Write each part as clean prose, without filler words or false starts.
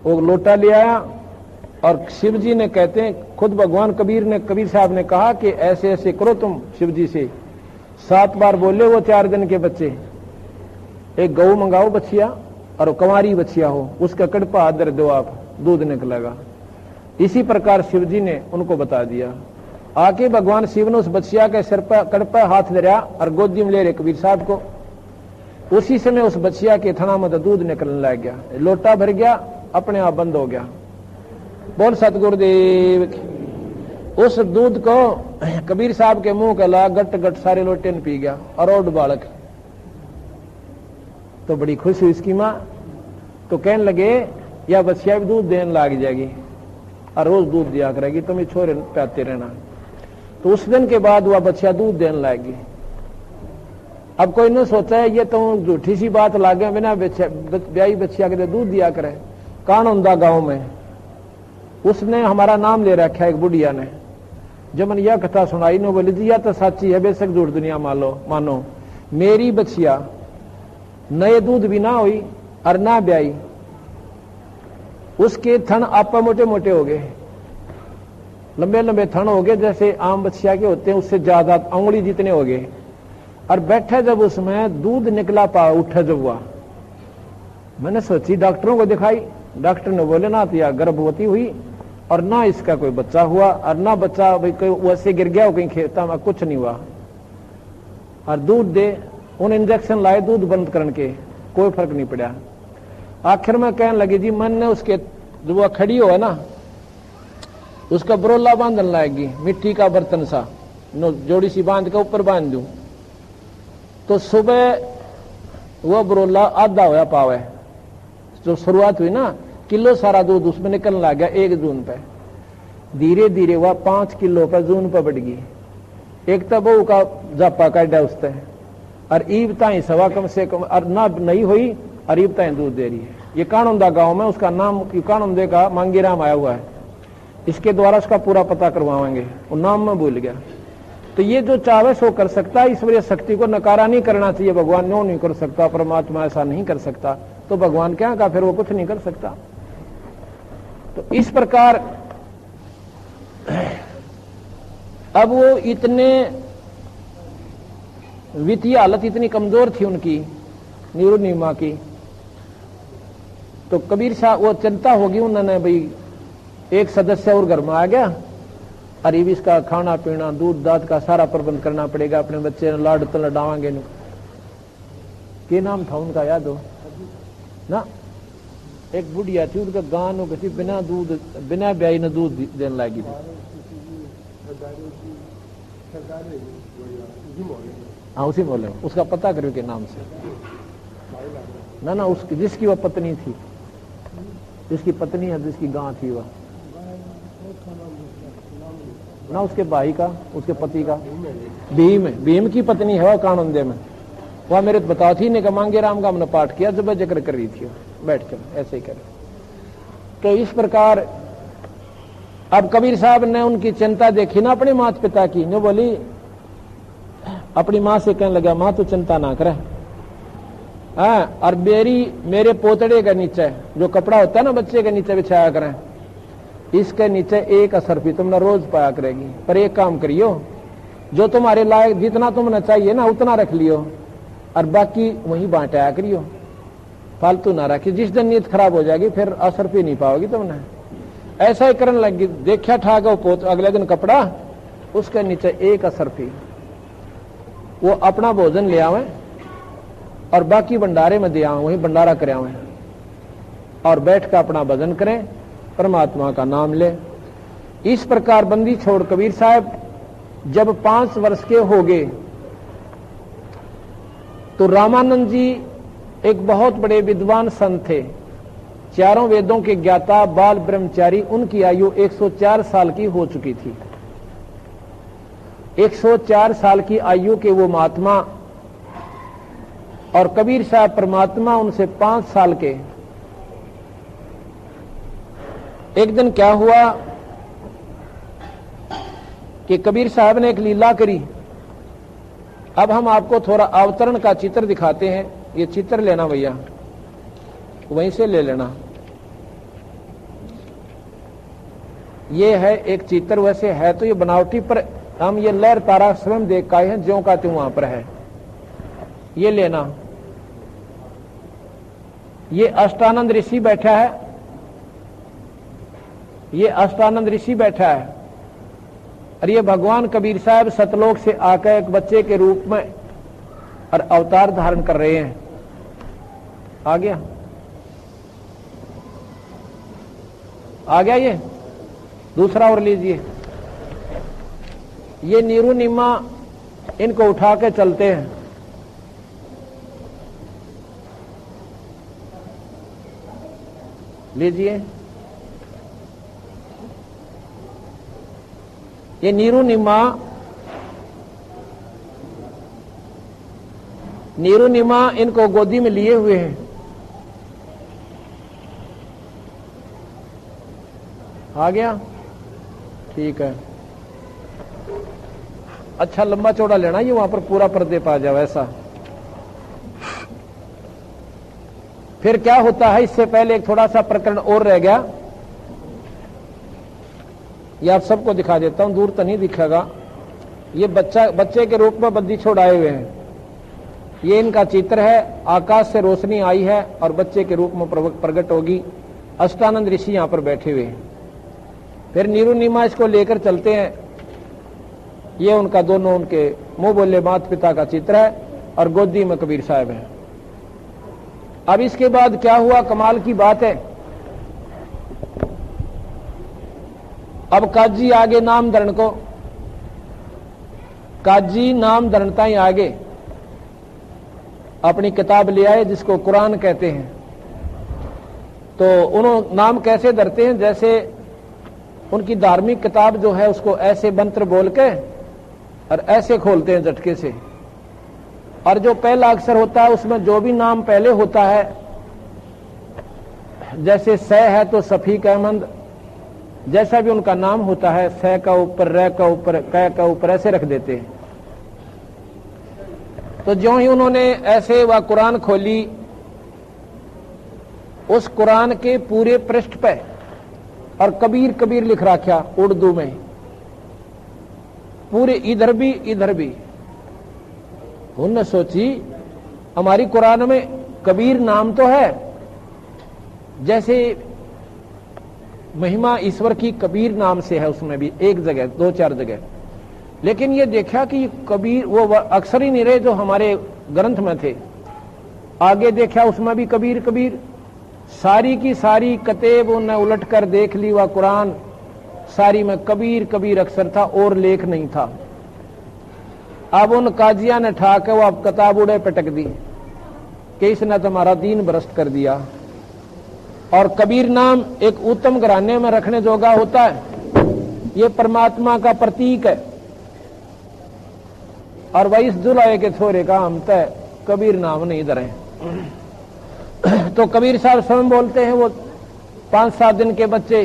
वो लोटा ले आया और शिव जी ने कहते हैं, खुद भगवान कबीर साहब ने कहा कि ऐसे ऐसे करो तुम शिव जी से। 7 बार बोले वो 4 दिन के बच्चे, एक गऊ मंगाओ बच्चिया और कंवारी बच्चिया हो, उसका कड़पा आदर दो आप, दूध निकलेगा। इसी प्रकार शिव जी ने उनको बता दिया। आके भगवान शिव ने उस बच्चिया के सिर पर कड़पा हाथ धरा और गोदी में ले रहे कबीर साहब को। उसी समय उस बच्चिया के थना में दूध निकलने लग गया, लोटा भर गया, अपने आप बंद हो गया। बोल सतगुरुदेव की। उस दूध को कबीर साहब के मुंह के ला गट गट सारे लोटे ने पी गया और और बालक। तो बड़ी खुश हुई इसकी मां, तो कहने लगे या बच्चिया भी दूध देने लग जाएगी और रोज दूध दिया करेगी, तुम छोरे प्याते रहना। तो उस दिन के बाद वह बच्चिया दूध देने लगेगी। अब कोई ने सोचा है ये तो झूठी सी बात लागे, बिना ब्याई बच्चिया के दूध दिया करे। कानूनदा गांव में उसने हमारा नाम ले रखा है एक बुढ़िया ने। जब मैंने यह कथा सुनाई ने बोली जी यह तो सच्ची है, बेशक झूठ दुनिया मानो। मेरी बच्चिया नए दूध भी ना हुई और ना ब्याई, उसके थन आपा मोटे मोटे हो गए, लंबे लंबे थन हो गए, जैसे आम बच्चिया के होते हैं उससे ज्यादा, उंगली जितने हो गए। और बैठे जब उसमें दूध निकला पा उठा जब हुआ, मैंने सोची डॉक्टरों को दिखाई। डॉक्टर ने बोले ना तो यह गर्भवती हुई और ना इसका कोई बच्चा हुआ और ना बच्चा भाई कोई वैसे गिर गया हो कहीं खेता में, कुछ नहीं हुआ। और दूध दे उन इंजेक्शन लाए दूध बंद करने के, कोई फर्क नहीं पड़ा। आखिर में कहने लगी जी मन ने उसके जो वह खड़ी हो है ना उसका बरोला बांधने लाएगी, मिट्टी का बर्तन सा जोड़ी सी बांध के ऊपर बांध दूं। तो सुबह वह बरोला आधा होया पावे, जो शुरुआत हुई ना किलो सारा दूध उसमें निकलने लग गया 1 जून पे। धीरे धीरे वह 5 किलो पर जून पर बढ़ गई। एक तो बहू का जापा काटा उससे और ईब ताई सवा कम से कम और ना नहीं हुई और ईब ताई दूध दे रही है। ये कानूनदा गांव में उसका नाम कानूनदे का मांगीराम आया हुआ है, इसके द्वारा उसका पूरा पता करवाएंगे, वो नाम में भूल गया। तो ये जो चाहे सो कर सकता है, ईश्वरीय शक्ति को नकारा नहीं करना चाहिए। भगवान नो नहीं कर सकता, परमात्मा ऐसा नहीं कर सकता, तो भगवान क्या का फिर वो कुछ नहीं कर सकता। तो इस प्रकार अब वो इतने वित्तीय हालत इतनी कमजोर थी उनकी नीमा की, तो कबीर साहब वो चिंता होगी उन्होंने भाई एक सदस्य और घर में आ गया, अरे भी इसका खाना पीना दूध दाद का सारा प्रबंध करना पड़ेगा, अपने बच्चे लाड तो लडावांगे। क्या नाम था उनका याद हो ना? एक बुढ़िया थी, उनका गान किसी बिना दूध बिना ब्याई ने दूध देने लगी थी। हाँ उसी बोले, उसका पता करो के नाम से ना उसकी जिसकी वह पत्नी थी, जिसकी पत्नी है, जिसकी गां थी वह ना, उसके भाई का, उसके पति का, भीम की पत्नी है वह कानूनदे में। वह मेरे बताओ थी ने मांगे राम का हमने पाठ किया जब जिक्र कर रही थी, बैठ कर ऐसे ही करे। तो इस प्रकार अब कबीर साहब ने उनकी चिंता देखी ना अपने माता पिता की, ने बोली अपनी मां से कहने लगा मां तू चिंता ना करे, हाँ, और मेरे पोतड़े के नीचे जो कपड़ा होता है ना बच्चे के नीचे बिछाया करें, इसके नीचे 1 असरफी तुमने रोज पाया करेगी। पर एक काम करियो, जो तुम्हारे लायक जितना तुमने चाहिए ना उतना रख लियो और बाकी वहीं बांटाया करियो, फालतू ना रखी। जिस दिन नीयत खराब हो जाएगी फिर असरफी नहीं पाओगी तुमने। ऐसा ही करने लगी। देखा ठाक पोत अगले दिन कपड़ा, उसके नीचे 1 असरफी, वो अपना भोजन ले आवे और बाकी भंडारे में दे आवे, वहीं भंडारा कर आवे और बैठ कर अपना भजन करें, परमात्मा का नाम ले। इस प्रकार बंदी छोड़ कबीर साहब जब 5 वर्ष के हो गए तो रामानंद जी एक बहुत बड़े विद्वान संत थे, 4 वेदों के ज्ञाता, बाल ब्रह्मचारी। उनकी आयु 104 साल की हो चुकी थी। 104 साल की आयु के वो महात्मा और कबीर साहब परमात्मा उनसे 5 साल के। एक दिन क्या हुआ कि कबीर साहब ने एक लीला करी। अब हम आपको थोड़ा अवतरण का चित्र दिखाते हैं। ये चित्र लेना भैया, वहीं से ले लेना। ये है एक चित्र, वैसे है तो ये बनावटी, पर हम ये लहर तारा स्वयं देख के आए हैं, ज्यों का त्यों वहां पर है। ये लेना, ये अष्टानंद ऋषि बैठा है, ये अष्टानंद ऋषि बैठा है, और ये भगवान कबीर साहब सतलोक से आकर एक बच्चे के रूप में और अवतार धारण कर रहे हैं। आ गया, आ गया। ये दूसरा और लीजिए, ये नीरू निम्मा, इनको उठा के चलते हैं। लीजिए, ये नीरू निम्मा, नीरू निम्मा इनको गोदी में लिए हुए हैं। आ गया, ठीक है। अच्छा लंबा चौड़ा लेना, ये वहां पर पूरा पर्दे पा जाओ ऐसा। फिर क्या होता है, इससे पहले एक थोड़ा सा प्रकरण और रह गया, ये आप सबको दिखा देता हूं, दूर तो नहीं दिखेगा। ये बच्चे के रूप में बद्दी छोड़ाए हुए हैं, ये इनका चित्र है। आकाश से रोशनी आई है और बच्चे के रूप में प्रकट होगी। अष्टानंद ऋषि यहां पर बैठे हुए हैं। फिर नीरू नीमा इसको लेकर चलते हैं। ये उनका दोनों उनके मुंह बोले माता पिता का चित्र है और गोदी में कबीर साहब है। अब इसके बाद क्या हुआ, कमाल की बात है। अब काजी आगे नाम धरण को, काजी नाम धरणता ही आगे अपनी किताब ले आए जिसको कुरान कहते हैं। तो उन्होंने नाम कैसे धरते हैं, जैसे उनकी धार्मिक किताब जो है उसको ऐसे मंत्र बोल के और ऐसे खोलते हैं झटके से, और जो पहला अक्षर होता है उसमें जो भी नाम पहले होता है, जैसे स है तो सफीक अहमद, जैसा भी उनका नाम होता है, स का ऊपर, र का ऊपर, क का ऊपर ऐसे रख देते हैं। तो ज्यों ही उन्होंने ऐसे वह कुरान खोली, उस कुरान के पूरे पृष्ठ पे और कबीर कबीर लिख रखा उर्दू में, पूरे इधर भी इधर भी। उन्होंने सोची हमारी कुरान में कबीर नाम तो है, जैसे महिमा ईश्वर की कबीर नाम से है, उसमें भी एक जगह दो चार जगह, लेकिन ये देखा कि कबीर वो अक्षर ही नहीं रहे जो हमारे ग्रंथ में थे। आगे देखा उसमें भी कबीर कबीर, सारी की सारी कतेब उन्हें उलट कर देख ली, वह कुरान सारी में कबीर कबीर अक्षर था और लेख नहीं था। अब उन काजिया ने ठा के वो अब किताब उड़े पटक दी कि इसने तुम्हारा दीन भ्रष्ट कर दिया। और कबीर नाम एक उत्तम घराने में रखने जोगा होता है, ये परमात्मा का प्रतीक है। और वही इस जुलाए के छोरे का हम तय कबीर नाम नहीं धरे। तो कबीर साहब स्वयं बोलते हैं, वो 5-7 दिन के बच्चे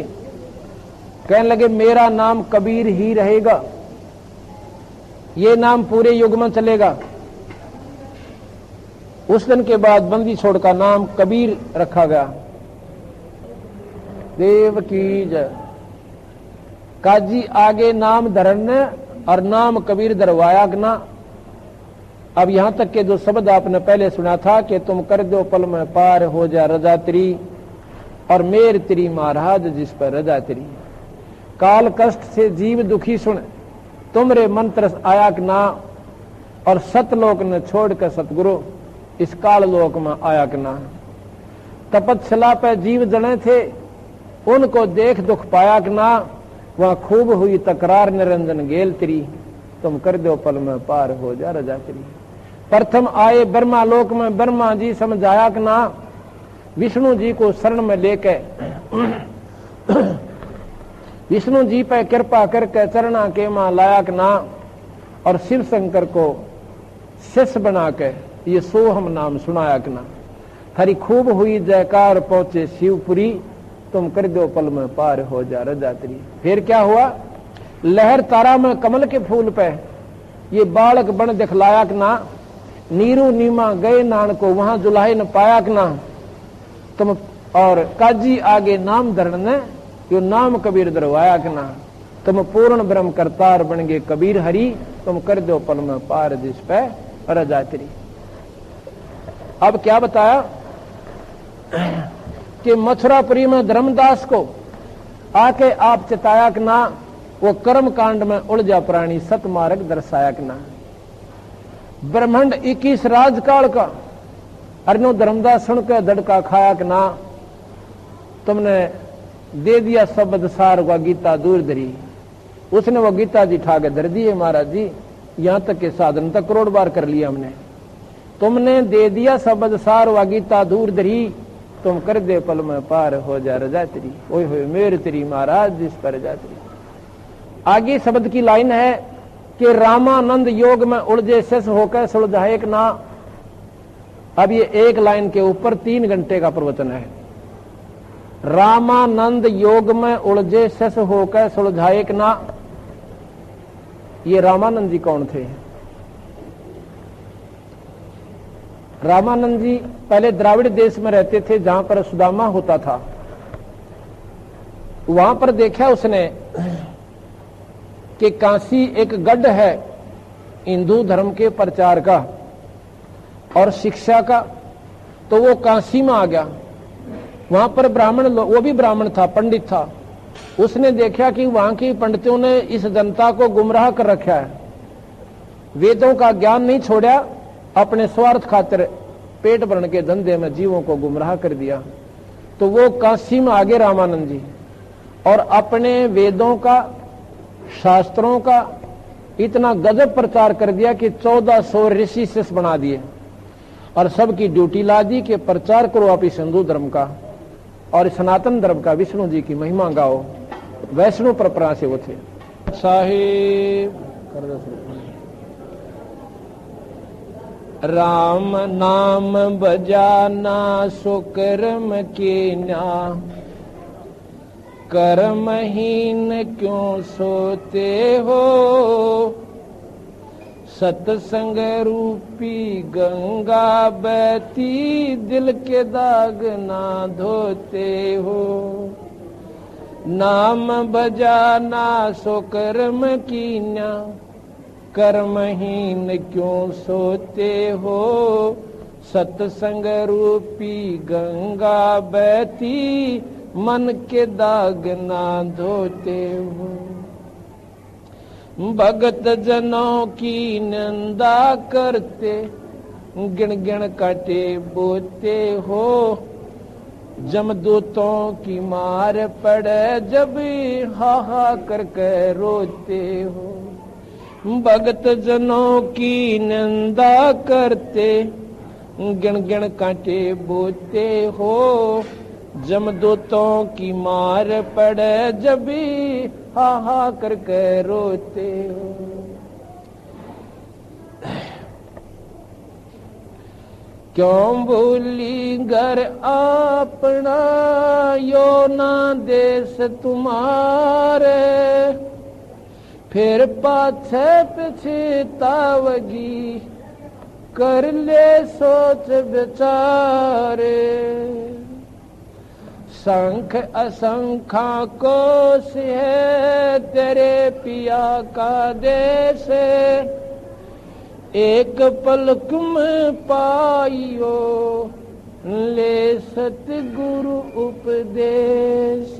कहने लगे मेरा नाम कबीर ही रहेगा, ये नाम पूरे युग में चलेगा। उस दिन के बाद बंदी छोड़ का नाम कबीर रखा गया। देव की जय। काजी आगे नाम धरने और नाम कबीर धरवाया ना। अब यहां तक के जो शब्द आपने पहले सुना था कि तुम कर दो पल में पार हो जा रजा तेरी, और मेर तेरी महाराज जिस पर रजा तेरी। काल कष्ट से जीव दुखी सुन, तुमरे मंत्र आया ना, और सतलोक ने छोड़ कर सतगुरु इस काल लोक में आया ना। तपस्या पे जीव जने थे, उनको देख दुख पाया ना, वहां खूब हुई तकरार निरंजन गेल तेरी, तुम कर दो पल में पार हो जा रजा तेरी। प्रथम आए ब्रह्मा लोक में, ब्रह्मा जी समझाया कि ना, विष्णु जी को शरण में लेके विष्णु जी पे कृपा करके चरणा के मां लाया कि ना, और शिव शंकर को शिष्य बना के ये सोहम नाम सुनाया कि ना। हरी खूब हुई जयकार पहुंचे शिवपुरी, तुम कर दो पल में पार हो जा रजा तेरी। फिर क्या हुआ, लहर तारा में कमल के फूल पे ये बालक बन दिखलाया कि ना, नीरू नीमा गए नान को वहां जुलाहे न पाया कि ना। तुम और काजी आगे नाम धरण ने यो नाम कबीर दरवाया कि ना, तुम पूर्ण ब्रह्म करतार बन गए कबीर हरि, तुम कर दो पल में पार जिस पे रजा तेरी। अब क्या बताया कि मथुरापुरी में धर्मदास को आके आप चिताया कि ना, वो कर्म कांड में उलझा प्राणी सतमार्ग दर्शाया कि ना। ब्रह्मांड 21 राजकाल का अर्नो धर्मदास सुन के धड़का खाया कि ना, तुमने दे दिया शब्द सार व गीता दूर धरी। उसने वो गीता जी ठा के धर दिए महाराज जी, यहां तक के साधन तक करोड़ बार कर लिया हमने। तुमने दे दिया शब्द सार व गीता दूर धरी, तुम कर दे पल में पार हो जा रजा तेरी। ओए होए मेरे तेरी महाराज जिस पर रजा तेरी। आगे शब्द की लाइन है कि रामानंद योग में उलझे शेष होकर सुलझाए ना। अब ये एक लाइन के ऊपर 3 घंटे का प्रवचन है। रामानंद योग में उलझे शेष होकर सुलझाए ना। ये रामानंद जी कौन थे? रामानंद जी पहले द्राविड़ देश में रहते थे, जहां पर सुदामा होता था। वहां पर देखा उसने कि काशी एक गढ़ है हिंदू धर्म के प्रचार का और शिक्षा का, तो वो काशी में आ गया। वहां पर ब्राह्मण लोग, वो भी ब्राह्मण था, पंडित था। उसने देखा कि वहां की पंडितों ने इस जनता को गुमराह कर रखा है, वेदों का ज्ञान नहीं छोड़ा, अपने स्वार्थ खातिर पेट भरने के धंधे में जीवों को गुमराह कर दिया। तो वो काशी में आगे रामानंद जी और अपने वेदों का, शास्त्रों का इतना गजब प्रचार कर दिया कि 1400 ऋषि शिष्य बना दिए और सबकी ड्यूटी ला दी कि प्रचार करो आप इस हिंदू धर्म का और सनातन धर्म का, विष्णु जी की महिमा गाओ। वैष्णव परंपरा से वो थे। साहिब राम नाम बजाना सो कर्म कीना, कर्महीन क्यों सोते हो, सत्संग रूपी गंगा बहती दिल के दाग ना धोते हो। नाम बजाना सो कर्म कीना, कर्महीन क्यों सोते हो, सत्संग रूपी गंगा बहती मन के दाग ना धोते हो। भगत जनों की निंदा करते, गिण गिण काटे बोते हो, जमदूतों की मार पड़े जब हा करके रोते हो। भगत जनों की निंदा करते, गिण गिण काटे बोते हो, जमदूतों की मार पड़े जब हा करके रोते हो। क्यों भूली घर अपना, यो ना देश तुम्हारे, फिर पाछे पछतावगी, कर ले सोच विचारे। संख असंखा कोश है तेरे पिया का देश, एक पलक में पाइयो ले सतगुरु उपदेश।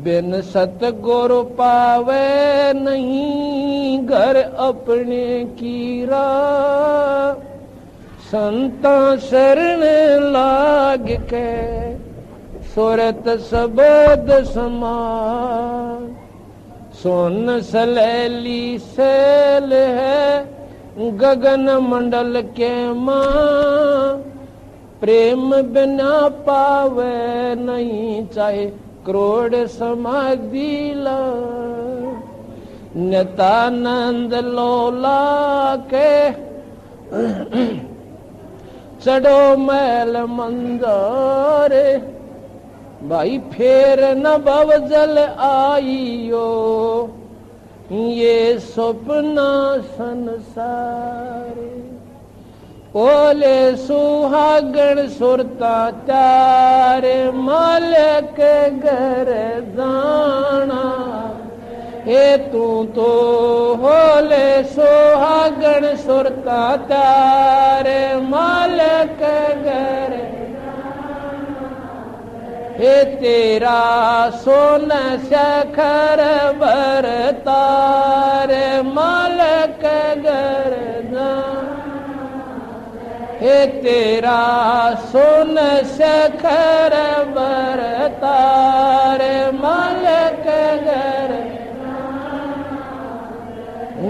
बिन सतगुरु पावे नहीं घर अपने की राह, संता शरण लाग के सुरत सबद समान। सोन सलैली सैल है गगन मंडल के मां, प्रेम बिना पावे नहीं चाहे करोड़ समाधि ला। नित्यानंद लोला के चढ़ो मैल मंदार, भाई फेर न भव जल आइयो, ये सपना संसार। ओले सुहागण सुरता चारे मालिक घर जाना हे तू तो होले सुहागण सुरता चारे मालिक घर हे तेरा सोन शखर बरतार मालिक घर हे तेरा सोन शखर बरतार मालिक घर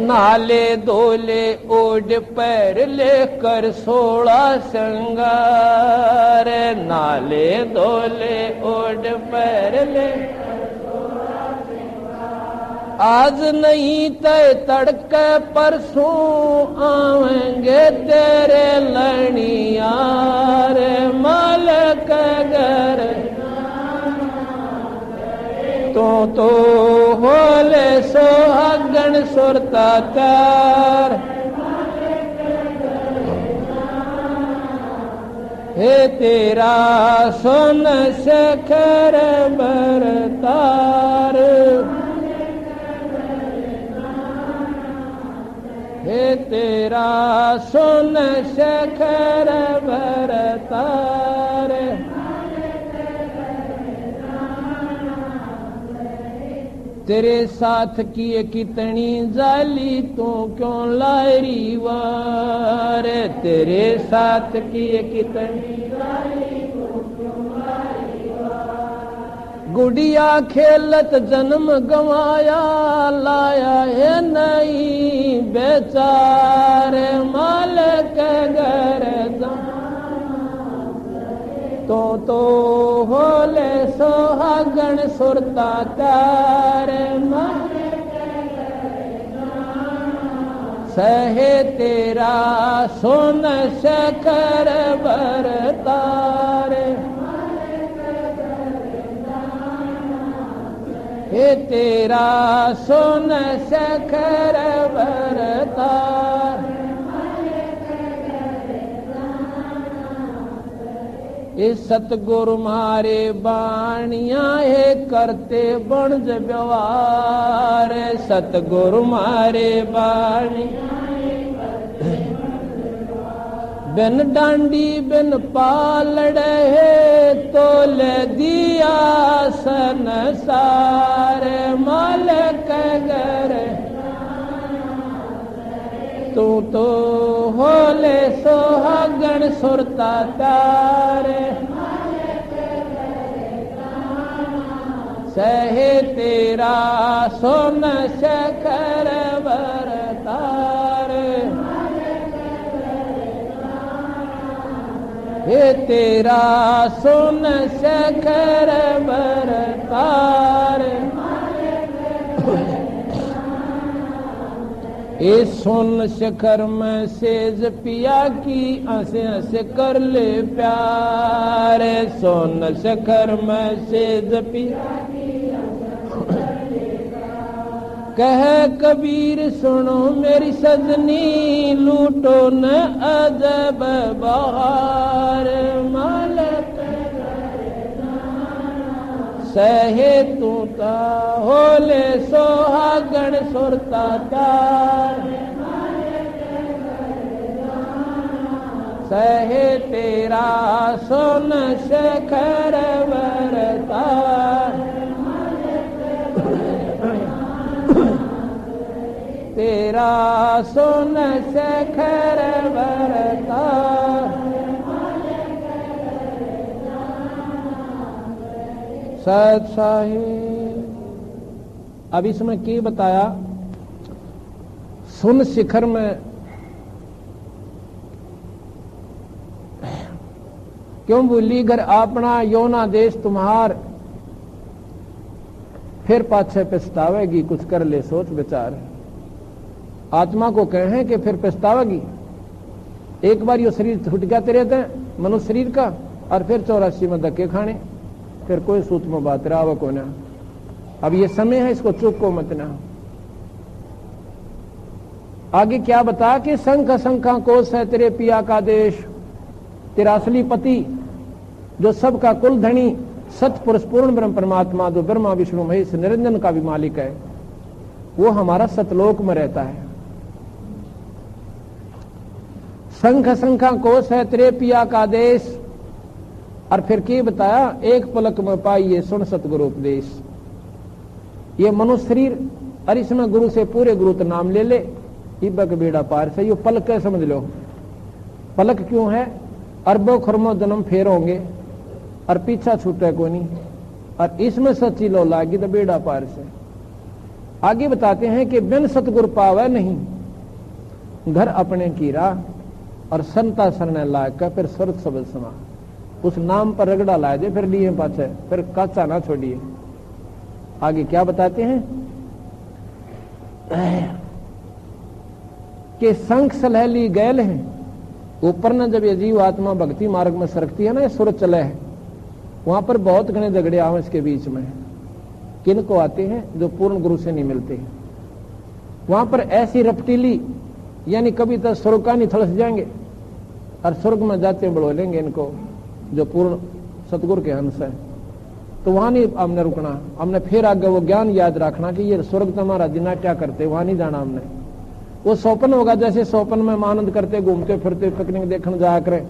नाले दोले ओढ़ पैर लेकर 16 श्रृंगार नाले दोले ओढ़ पैर लेकर 16 श्रृंगार आज नहीं तय तड़के परसों आवेंगे तेरे लड़ियार मालिक घर तो होले सोहागण सुरता चार हे तेरा सोन शखर बरतार हे तेरा सोन शखर बरतार तेरे साथ किए कितनी जाली तू क्यों लारी वार तेरे साथ किए कितनी जाली तू क्यों लारी वार गुड़िया खेलत जन्म गवाया लाया है नहीं बेचारे मालिक घर तो होले सोहागण सुरता तारे सहे तेरा सोन शखर बरतारे हे तेरा सोन शखर बरतार इस सतगुरु मारे बाणिया है करते बणज व्यवहार सतगुरु मारे बाणिया बिन डांडी बिन पालड़े है तोले दिया संसार मालिक घर तू तो होले सोहागण सुरता तारे सहे तेरा सोन शखर बरतार हे तेरा सोन शखर बरतार इस सोन शखर में सेज पिया की हंसे हंसे कर ले प्यार सोन शखर में सेज पिया कह कबीर सुनो मेरी सजनी लूटो न अजब बहार मालिक सहे तू ता होले सोहागण सुरता तार सहे तेरा सोन शखर बरतार तेरा सोन शखर बरतार सत साहिब अब इसमें क्या बताया सुन शिखर में क्यों बोली घर अपना योना देश तुम्हार फिर पाछे पछतावेगी कुछ कर ले सोच विचार आत्मा को कहें कि फिर पछतावेगी एक बार यो शरीर छूट गया तेरे थे मनुष्य शरीर का और फिर 84 में धक्के खाने फिर कोई सूत्र में बात रहा को ना अब ये समय है इसको चूक को मत ना आगे क्या बता कि संख असंख्या कोश है तेरे पिया का देश, तेरा असली पति जो सबका कुल धनी सतपुरुष पूर्ण ब्रह्म परमात्मा जो ब्रह्मा विष्णु महेश निरंजन का भी मालिक है, वो हमारा सतलोक में रहता है। संख असंख्या कोश है तेरे पिया का देश, और फिर क्या बताया, एक पलक में पाइए सुन सतगुरु उपदेश। ये मनुष्य शरीर और इसमें गुरु से पूरे गुरु तो नाम ले ले, इबक बेड़ा पार से। ये पलक है, समझ लो पलक क्यों है, अरबों खरबों जन्म फेर होंगे और पीछा छूटे को नहीं, और इसमें सच्ची लो लागी तो बेड़ा पार से। आगे बताते हैं कि बिन सतगुरु पावे नहीं, घर अपने कीरा और संता सरने लाग कर फिर स्वर्ग सबल समा। उस नाम पर रगड़ा लाए दे फिर लिए पाछे, फिर काचा ना छोड़िए। आगे क्या बताते हैं कि संख सलहली गैल है, ऊपर न जब ये जीव आत्मा भक्ति मार्ग में सरकती है ना, ये सुर चले है, वहां पर बहुत घने झगड़े आवे इसके बीच में। किन को आते हैं, जो पूर्ण गुरु से नहीं मिलते। वहां पर ऐसी रपटीली, यानी कभी तो स्वर्ग का नहीं थलस जाएंगे और स्वर्ग में जाते बढ़ो लेंगे इनको, जो पूर्ण सतगुरु के हंस है। तो वहां नहीं हमने रुकना, हमने फिर आगे वो ज्ञान याद रखना कि ये स्वर्ग तुम्हारा दिना क्या करते, वहां नहीं जाना हमने। वो स्वप्न होगा, जैसे स्वप्न में आनंद करते घूमते फिरते पिकनिक देखने जाया करें,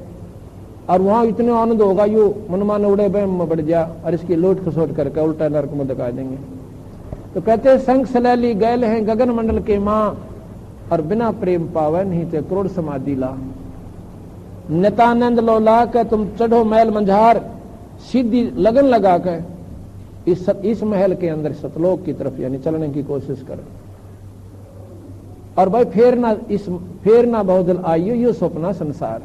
और वहां इतने आनंद होगा यू मनमान उड़े बहम में बढ़ जा, और इसकी लोट खसोट करके उल्टा नरक में दिखा देंगे। तो कहते संग सलैली गैल हैं गगन मंडल के मां, और बिना प्रेम पावे नहीं थे करोड़ समाधि ला। नितानंद लो ला के तुम चढ़ो मैल मंझार, सीधी लगन लगा के इस महल के अंदर सतलोक की तरफ यानी चलने की कोशिश करो। और भाई फेर ना बहुदल आइयो, यो सपना संसार।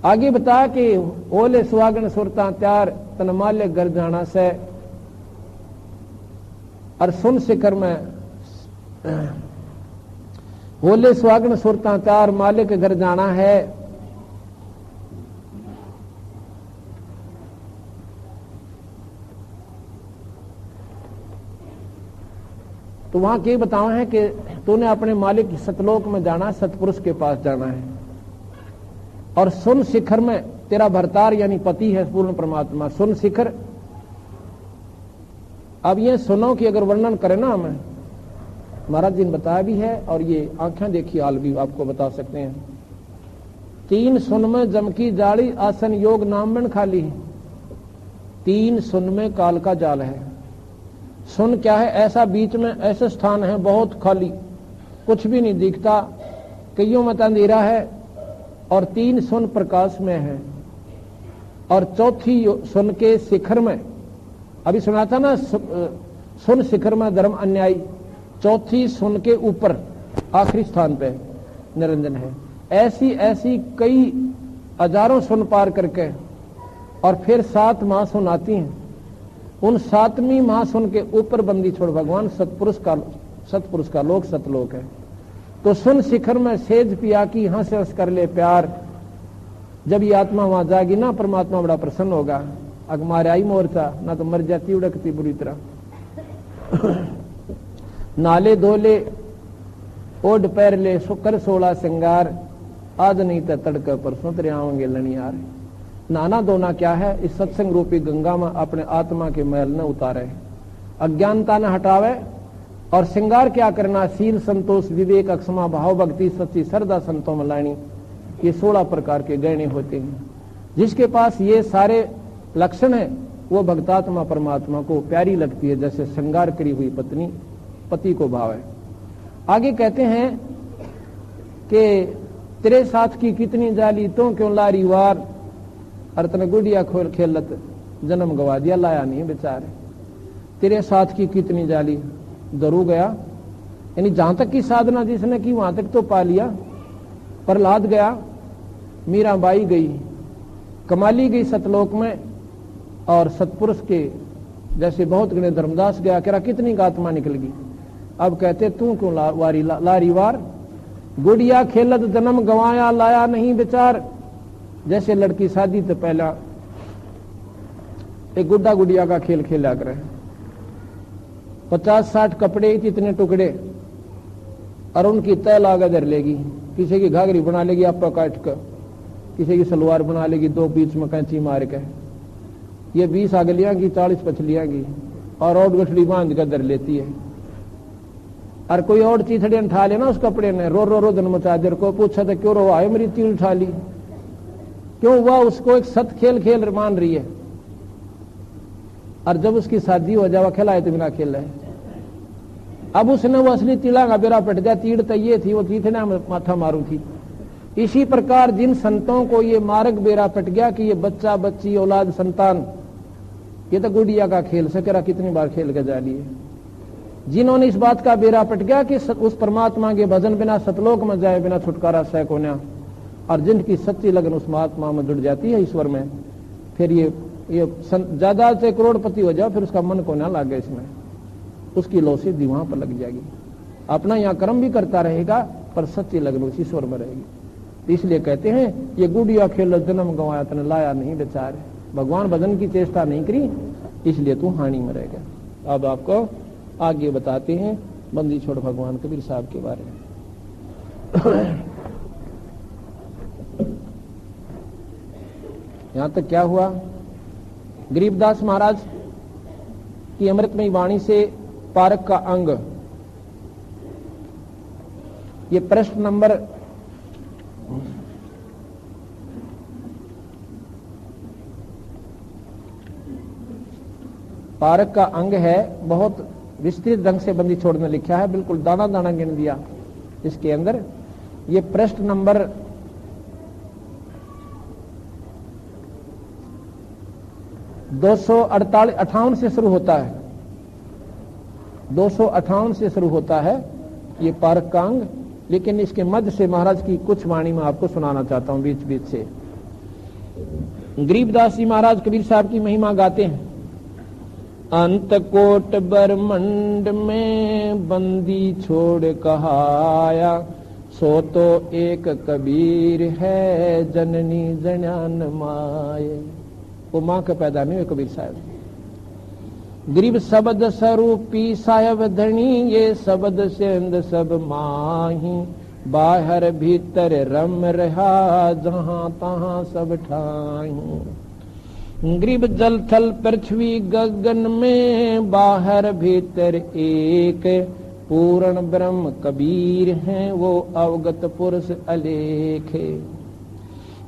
आगे बता कि ओले सुहागन सुरता त्यार, तन माल्य घर जाना से, और सुन शिखर में ओले सुहागन सुरता त्यार, मालिक के घर जाना है। तो वहां क्या बताओ है कि तूने अपने मालिक सतलोक में जाना, सतपुरुष के पास जाना है। और सुन शिखर में तेरा भरतार यानी पति है पूर्ण परमात्मा, सुन शिखर। अब ये सुनो कि अगर वर्णन करें ना हमें, महाराज जी ने बताया भी है, और ये आंखें देखी हाल भी आपको बता सकते हैं। तीन सुन में जम की जाली, आसन योग नाम बन खाली। तीन सुन में काल का जाल है। सुन क्या है, ऐसा बीच में ऐसे स्थान है बहुत खाली, कुछ भी नहीं दिखता, कईयों में अंधेरा है, और तीन सुन प्रकाश में है। और चौथी सुन के शिखर में, अभी सुना था ना, सुन शिखर में धर्म अन्यायी, चौथी सुन के ऊपर आखिरी स्थान पे निरंजन है। ऐसी ऐसी कई हजारों सुन पार करके और फिर 7 महासुन आती हैं। उन 7वीं महासुन के ऊपर बंदी छोड़ भगवान सतपुरुष का लोक सतलोक है। तो सुन शिखर में सेज पिया की हंस हंस कर ले प्यार। जब ये आत्मा वहां जाएगी ना, परमात्मा बड़ा प्रसन्न होगा। अगमारे आई मोर्चा ना तो मर जाती उड़कती बुरी तरह। नाले धोले ओढ़ पैर ले कर 16 श्रृंगार, आज नहीं तो तड़के परसों तेरे आवेंगे लनियार। नाना धोना क्या है, इस सत्संग रूपी गंगा में अपने आत्मा के मैल न उतारे, अज्ञानता न हटावे। और श्रृंगार क्या करना, शील संतोष विवेक अक्षमा भाव भक्ति सच्ची श्रद्धा संतों में लानी। ये 16 प्रकार के गहने होते हैं। जिसके पास ये सारे लक्षण है वो भक्तात्मा परमात्मा को प्यारी लगती है, जैसे श्रृंगार करी हुई पत्नी पति को भाव है। आगे कहते हैं कि तेरे साथ की कितनी जाली तो क्यों लारी वार, और तने गुड़िया खोल खेलत जन्म गवा दिया, लाया नहीं बेचारे। तेरे साथ की कितनी जाली, दरू गया, यानी जहां तक की साधना जिसने की वहां तक तो पा लिया। प्रहलाद गया, मीराबाई गई, कमाली गई सतलोक में, और सतपुरुष के जैसे बहुत गणे धर्मदास गया, कह रहा कितनी का आत्मा निकल गई। अब कहते तू क्यों लारी वार, गुड़िया खेलत जन्म गवाया, लाया नहीं बेचार। जैसे लड़की शादी तो पहला एक गुड्डा गुड़िया का खेल खेला करे, 50-60 कपड़े इतने टुकड़े, और उनकी तय लागत धर लेगी। किसी की घाघरी बना लेगी आपका काट कर, किसी की सलवार बना लेगी 2 बीच में कैंची मार के, ये 20 आगलियां की 40 पछलियां की, और और गठड़ी बांध कर धर लेती है। और कोई और चीथड़े उठा लेना उस कपड़े ने, रो रो रो धन मुचादर को पूछा था क्यों रो आए मेरी तीन उठा ली, क्यों हुआ, उसको एक सत खेल खेल मान रही है। और जब उसकी शादी हो जावा खिलाए तो बिना खेल रहे। अब उसने वो असली तिला का बेरा पट गया, तीड़ तो ये थी, वो तीथने माथा मारू थी। इसी प्रकार जिन संतों को ये मार्ग बेरा पट गया कि ये बच्चा बच्ची औलाद संतान ये तो गुड़िया का खेल सकेरा कितनी बार खेल के जा लिए। जिन्होंने इस बात का बेरा पट गया कि उस परमात्मा के भजन बिना सतलोक में जाए बिना छुटकारा सह कोन्या, और जिनकी सच्ची लगन उस महात्मा में जुड़ जाती है ईश्वर में, फिर ये ज्यादा से करोड़पति हो जाओ फिर उसका मन को ना लागे, इसमें उसकी लो सीधी वहां पर लग जाएगी। अपना यहाँ कर्म भी करता रहेगा पर सच्ची लगन उस ईश्वर में रहेगी। तो इसलिए कहते हैं ये गुड़िया खेल जन्म गंवाया तने लाया नहीं बेचारे, भगवान भजन की चेष्टा नहीं करी इसलिए तू हानि में रह गया। अब आपको आगे बताते हैं बंदी छोड़ भगवान कबीर साहब के बारे में। यहां तक क्या हुआ, गरीबदास महाराज की अमृतमयी वाणी से पारक का अंग, ये प्रश्न नंबर 'पारक का अंग है, बहुत विस्तृत ढंग से बंदी छोड़ में लिखा है, बिल्कुल दाना दाना गिन दिया इसके अंदर। ये प्रश्न नंबर 258 से शुरू होता है, 258 से शुरू होता है ये पारक का अंग। लेकिन इसके मध्य से महाराज की कुछ वाणी में आपको सुनाना चाहता हूं बीच बीच से। गरीबदास जी महाराज कबीर साहब की महिमा गाते हैं। अंत कोट ब्रह्मंड में बंदी छोड़ कहाया, सो तो एक कबीर है जननी जन्यान माये। वो मां के पैदा नहीं हुए कबीर साहब। गरीब शब्द स्वरूपी साहब धनी, ये शब्द सेंद सब माही, बाहर भीतर रम रहा जहां तहां सब ठाही। गरीब जल थल पृथ्वी गगन में, बाहर भीतर एक, पूर्ण ब्रह्म कबीर हैं वो अवगत पुरुष अलेख।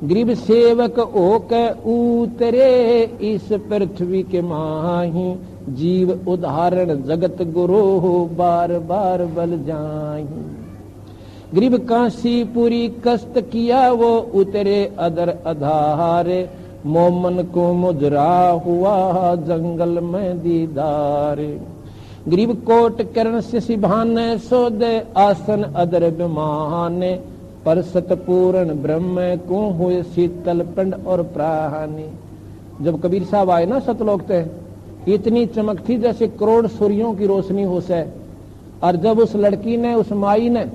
गरीब सेवक ओके उतरे इस पृथ्वी के माही, जीव उदाहरण जगत गुरु बार बार बल जाही। गरीब काशीपुरी कष्ट किया वो उतरे अदर आधारे, मोमन को मुजरा हुआ जंगल में दीदार। गरीब कोट करण से सिभाने सोदे आसन अदर बिमाने, पर सतपूर्ण ब्रह्म को हुए शीतल पिंड और प्राणी। जब कबीर साहब आए ना सतलोक ते, इतनी चमक थी जैसे करोड़ सूर्यों की रोशनी हो से। और जब उस लड़की ने, उस माई ने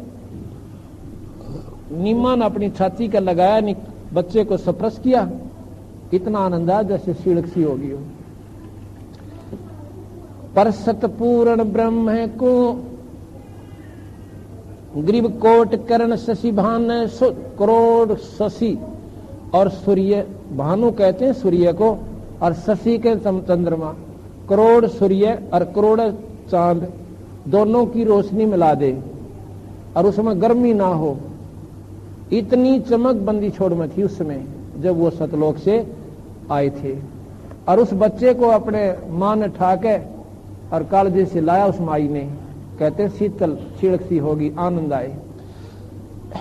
नीमन अपनी छाती का लगाया, बच्चे को स्पर्श किया, इतना आनंद आया जैसे सीढ़ सी होगी। पर सतपूर्ण ब्रह्म को गरीब कोट करण शशि भान, करोड़ शशि, और सूर्य भानु कहते हैं सूर्य को, और शशि के चंद्रमा, करोड़ सूर्य और करोड़ चांद, दोनों की रोशनी मिला दे और उसमें गर्मी ना हो। इतनी चमक बंदी छोड़ में थी उस समय जब वो सतलोक से आए थे। और उस बच्चे को अपने मां ने ठाके और कालजे से लाया उस माई ने, कहते शीतल छिड़क सी होगी, आनंद आए।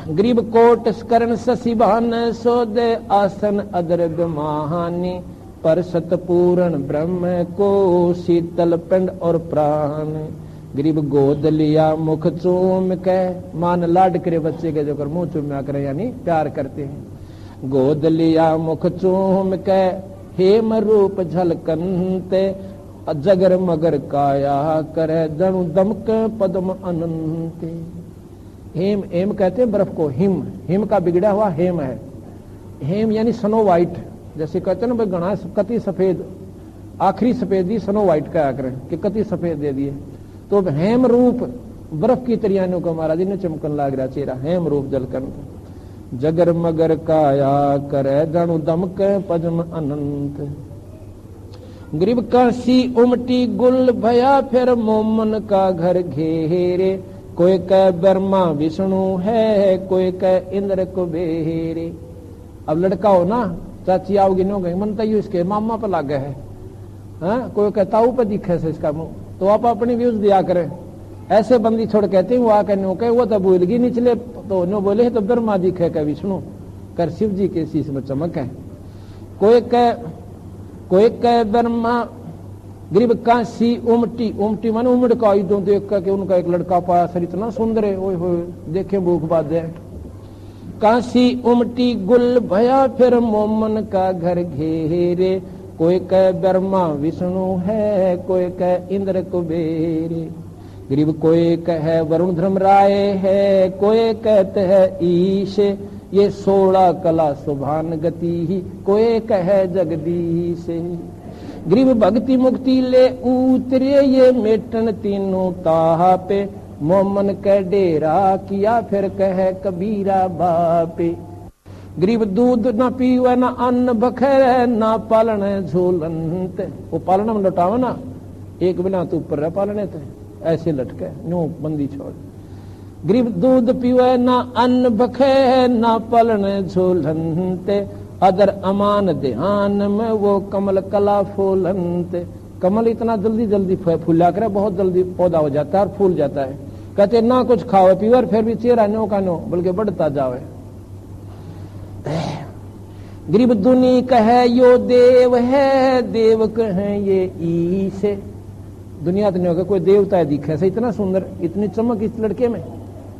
गरीब कोट करण शशि भान, सोदे आसन अदर महानी, पर सतपूर्ण ब्रह्म को शीतल पिंड और प्राण। गरीब गोद लिया मुख चूम के, मान लाड करे बच्चे के, जो मुंह चूम्या करे यानी प्यार करते हैं। गोद लिया मुख चूम के, हेम रूप झलकनते, जगर मगर काया करे, जनु दमक पद्म अनंते। हेम, हेम कहते हैं बर्फ को, हिम, हिम का बिगड़ा हुआ हेम है। हेम यानी स्नो व्हाइट, जैसे कहते हैं ना भाई घना कति सफेद, आखिरी सफेदी स्नो व्हाइट कहा करें कि कति सफेद दे दिए। तो हेम रूप बर्फ की तरियानों को महाराज ने चमकन लाग रहा चेहरा हेम रूप जलकन जगर मगर काया करे जाणु दमक पद्म अनंत। गरीब काशी उमटी गुल भया फिर मोमन का घर घेरे, कोई कह ब्रह्मा विष्णु है कोई कह इंद्र कुबेरे। अब लड़का हो ना चाची आओगी नो गई मन तयू इसके मामा पर लागे है, हाँ? कोई कहता ऊपर दिखे से इसका मुंह, तो आप अपनी व्यूज दिया करें। ऐसे बंदी छोड़ कहते हैं वो आकर नो कहे वो तो भूल गई निचले तो नो बोले तो ब्रह्मा दिखे कह विष्णु कर शिव जी के शीश में चमक है। कोई कह ब्रह्मा गरीब काशी उमटी, उमटी मन उमड़ का आयुधों देख कर उनका एक लड़का पाया सर इतना सुंदर है, ओए होए देखे भूख बाजे। काशी उमटी गुल भया फिर मोमन का घर घेरे, कोई कह ब्रह्मा विष्णु है कोई कह इंद्र कुबेरे। गरीब कोई कह वरुण धर्मराय है कोई कहते है ईश, ये 16 कला सुभान गति ही कोई कह जगदीश। गरीब भक्ति मुक्ति ले उतरे ये मेटन तीनों ताहा पे, मोमन कह डेरा किया फिर कह कबीरा बापे। गरीब दूध न पीवे न अन्न बखरे न पालन झूलंत, वो पालन में लौटावे ना एक बिना तो ऊपर रह पालने थे ऐसे लटके नो बंदी छोड़। गरीब दूध पीवे न अन्न बखे न पालन झूलंत, अदर अमान ध्यान में वो कमल कला फूलंत। कमल इतना जल्दी जल्दी फूला करे बहुत जल्दी पौधा हो जाता है और फूल जाता है। कहते ना कुछ खावे पीवर फिर भी चेहरा नो का नो बल्कि बढ़ता जावे। गरीब दुनी कहे यो देव है देव कहे ये ईश, दुनिया तो नहीं होगा कोई देवता दिखे से इतना सुंदर इतनी चमक इस लड़के में,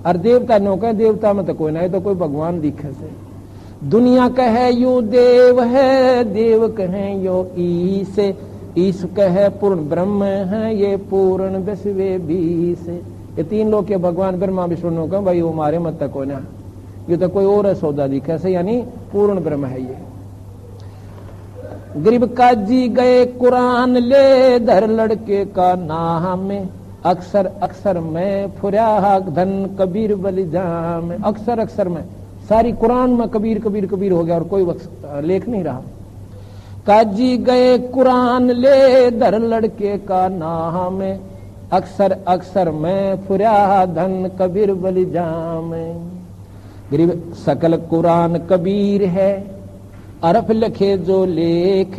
और देवता नो कहे देवता में तो कोई ना है तो कोई भगवान दिखे से। दुनिया कहे यो देव है देव कहे यो ईश, ईश कहे पूर्ण ब्रह्म है ये पूर्ण विश्वे बीस। ये 3 लोग के भगवान ब्रह्मा विष्णु का भाई वो मारे मत तक कोई ना, ये तो कोई और है सौदा दिखे से यानी पूर्ण ब्रह्म है ये। गरीब काजी गए कुरान ले धर लड़के का नाम, अक्सर अक्सर में फुरा धन कबीर बलिजाम। अक्सर अक्सर में सारी कुरान में कबीर कबीर कबीर हो गया और कोई लेख नहीं रहा। काजी गए कुरान ले धर लड़के का नाम, अक्सर अक्सर में फुरा धन कबीर बलिजाम। गरीब सकल कुरान कबीर है अरफ लखे जो लेख,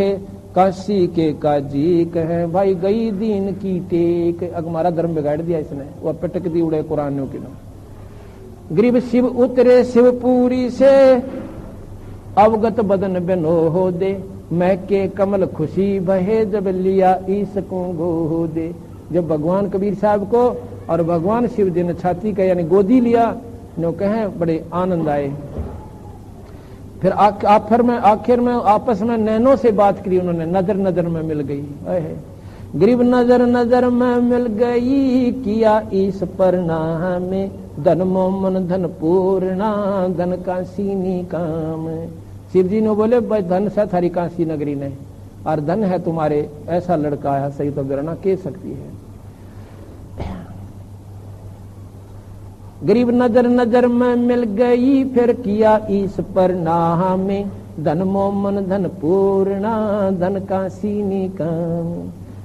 काशी के काजी कहे भाई गई दीन की टेक। अग हमारा धर्म बिगाड़ दिया इसने, वो पटक दी उड़े कुरान के ना। गरीब शिव उतरे शिवपुरी से अवगत बदन बनो हो दे, मैं के कमल खुशी बहे जब लिया ईस को गो दे। जब भगवान कबीर साहब को और भगवान शिव जी ने छाती का यानी गोदी लिया नो कहे बड़े आनंद आए। फिर आखिर में आपस में नैनों से बात करी उन्होंने, नजर नजर में मिल गई। गरीब नजर नजर में मिल गई किया इस पर नाम, धन मोमन धन पूर्णा धन काशीनी काम। शिव जी ने बोले भाई धन से थारी काशी नगरी ने और धन है तुम्हारे ऐसा लड़का है सही तो गिरना कह सकती है। गरीब नजर नजर में मिल गई फिर किया इस पर नाम, धन मोमन धन पूर्णा धन काशीनी काम।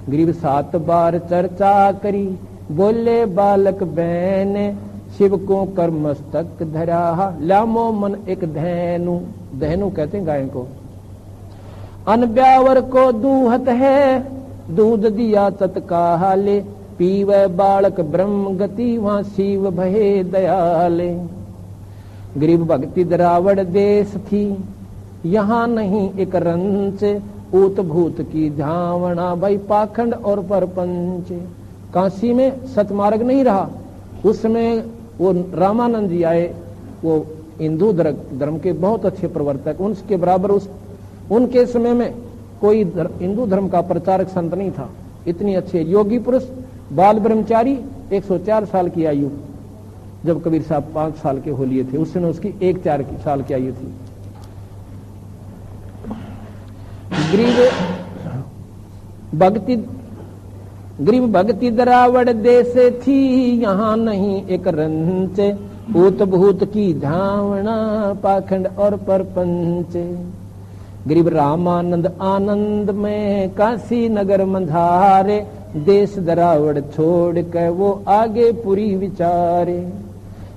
गरीब 7 बार चर्चा करी बोले बालक बहन, शिव को कर मस्तक धरा ला मोमन एक धैनु। धैनु कहते हैं गाय को। अन ब्यावर को दूहत है दूध दिया तत्काले, पीवे बालक ब्रह्म गति वहां शिव भये दयाले। गरीब भक्ति द्रावड़ देश थी यहाँ नहीं एक रंच, ऊत भूत की झावना भाई पाखंड और परपंच। काशी में सतमार्ग नहीं रहा, उसमें वो रामानंद जी आए, वो हिंदू धर्म के बहुत अच्छे प्रवर्तक, उनके बराबर उनके समय में कोई हिंदू धर्म का प्रचारक संत नहीं था। इतनी अच्छे योगी पुरुष बाल ब्रह्मचारी 104 साल की आयु, जब कबीर साहब 5 साल के हो लिए थे उस समय उसकी 1-4 साल की आयु थी। भक्ति गरीब भक्ति दरावड़ देश थी, यहाँ नहीं एक रंच, ऊत भूत की धावना पाखंड और परपंच। गरीब रामानंद आनंद में काशी नगर मंझारे, देश दरावड़ छोड़ के वो आगे पूरी विचारे।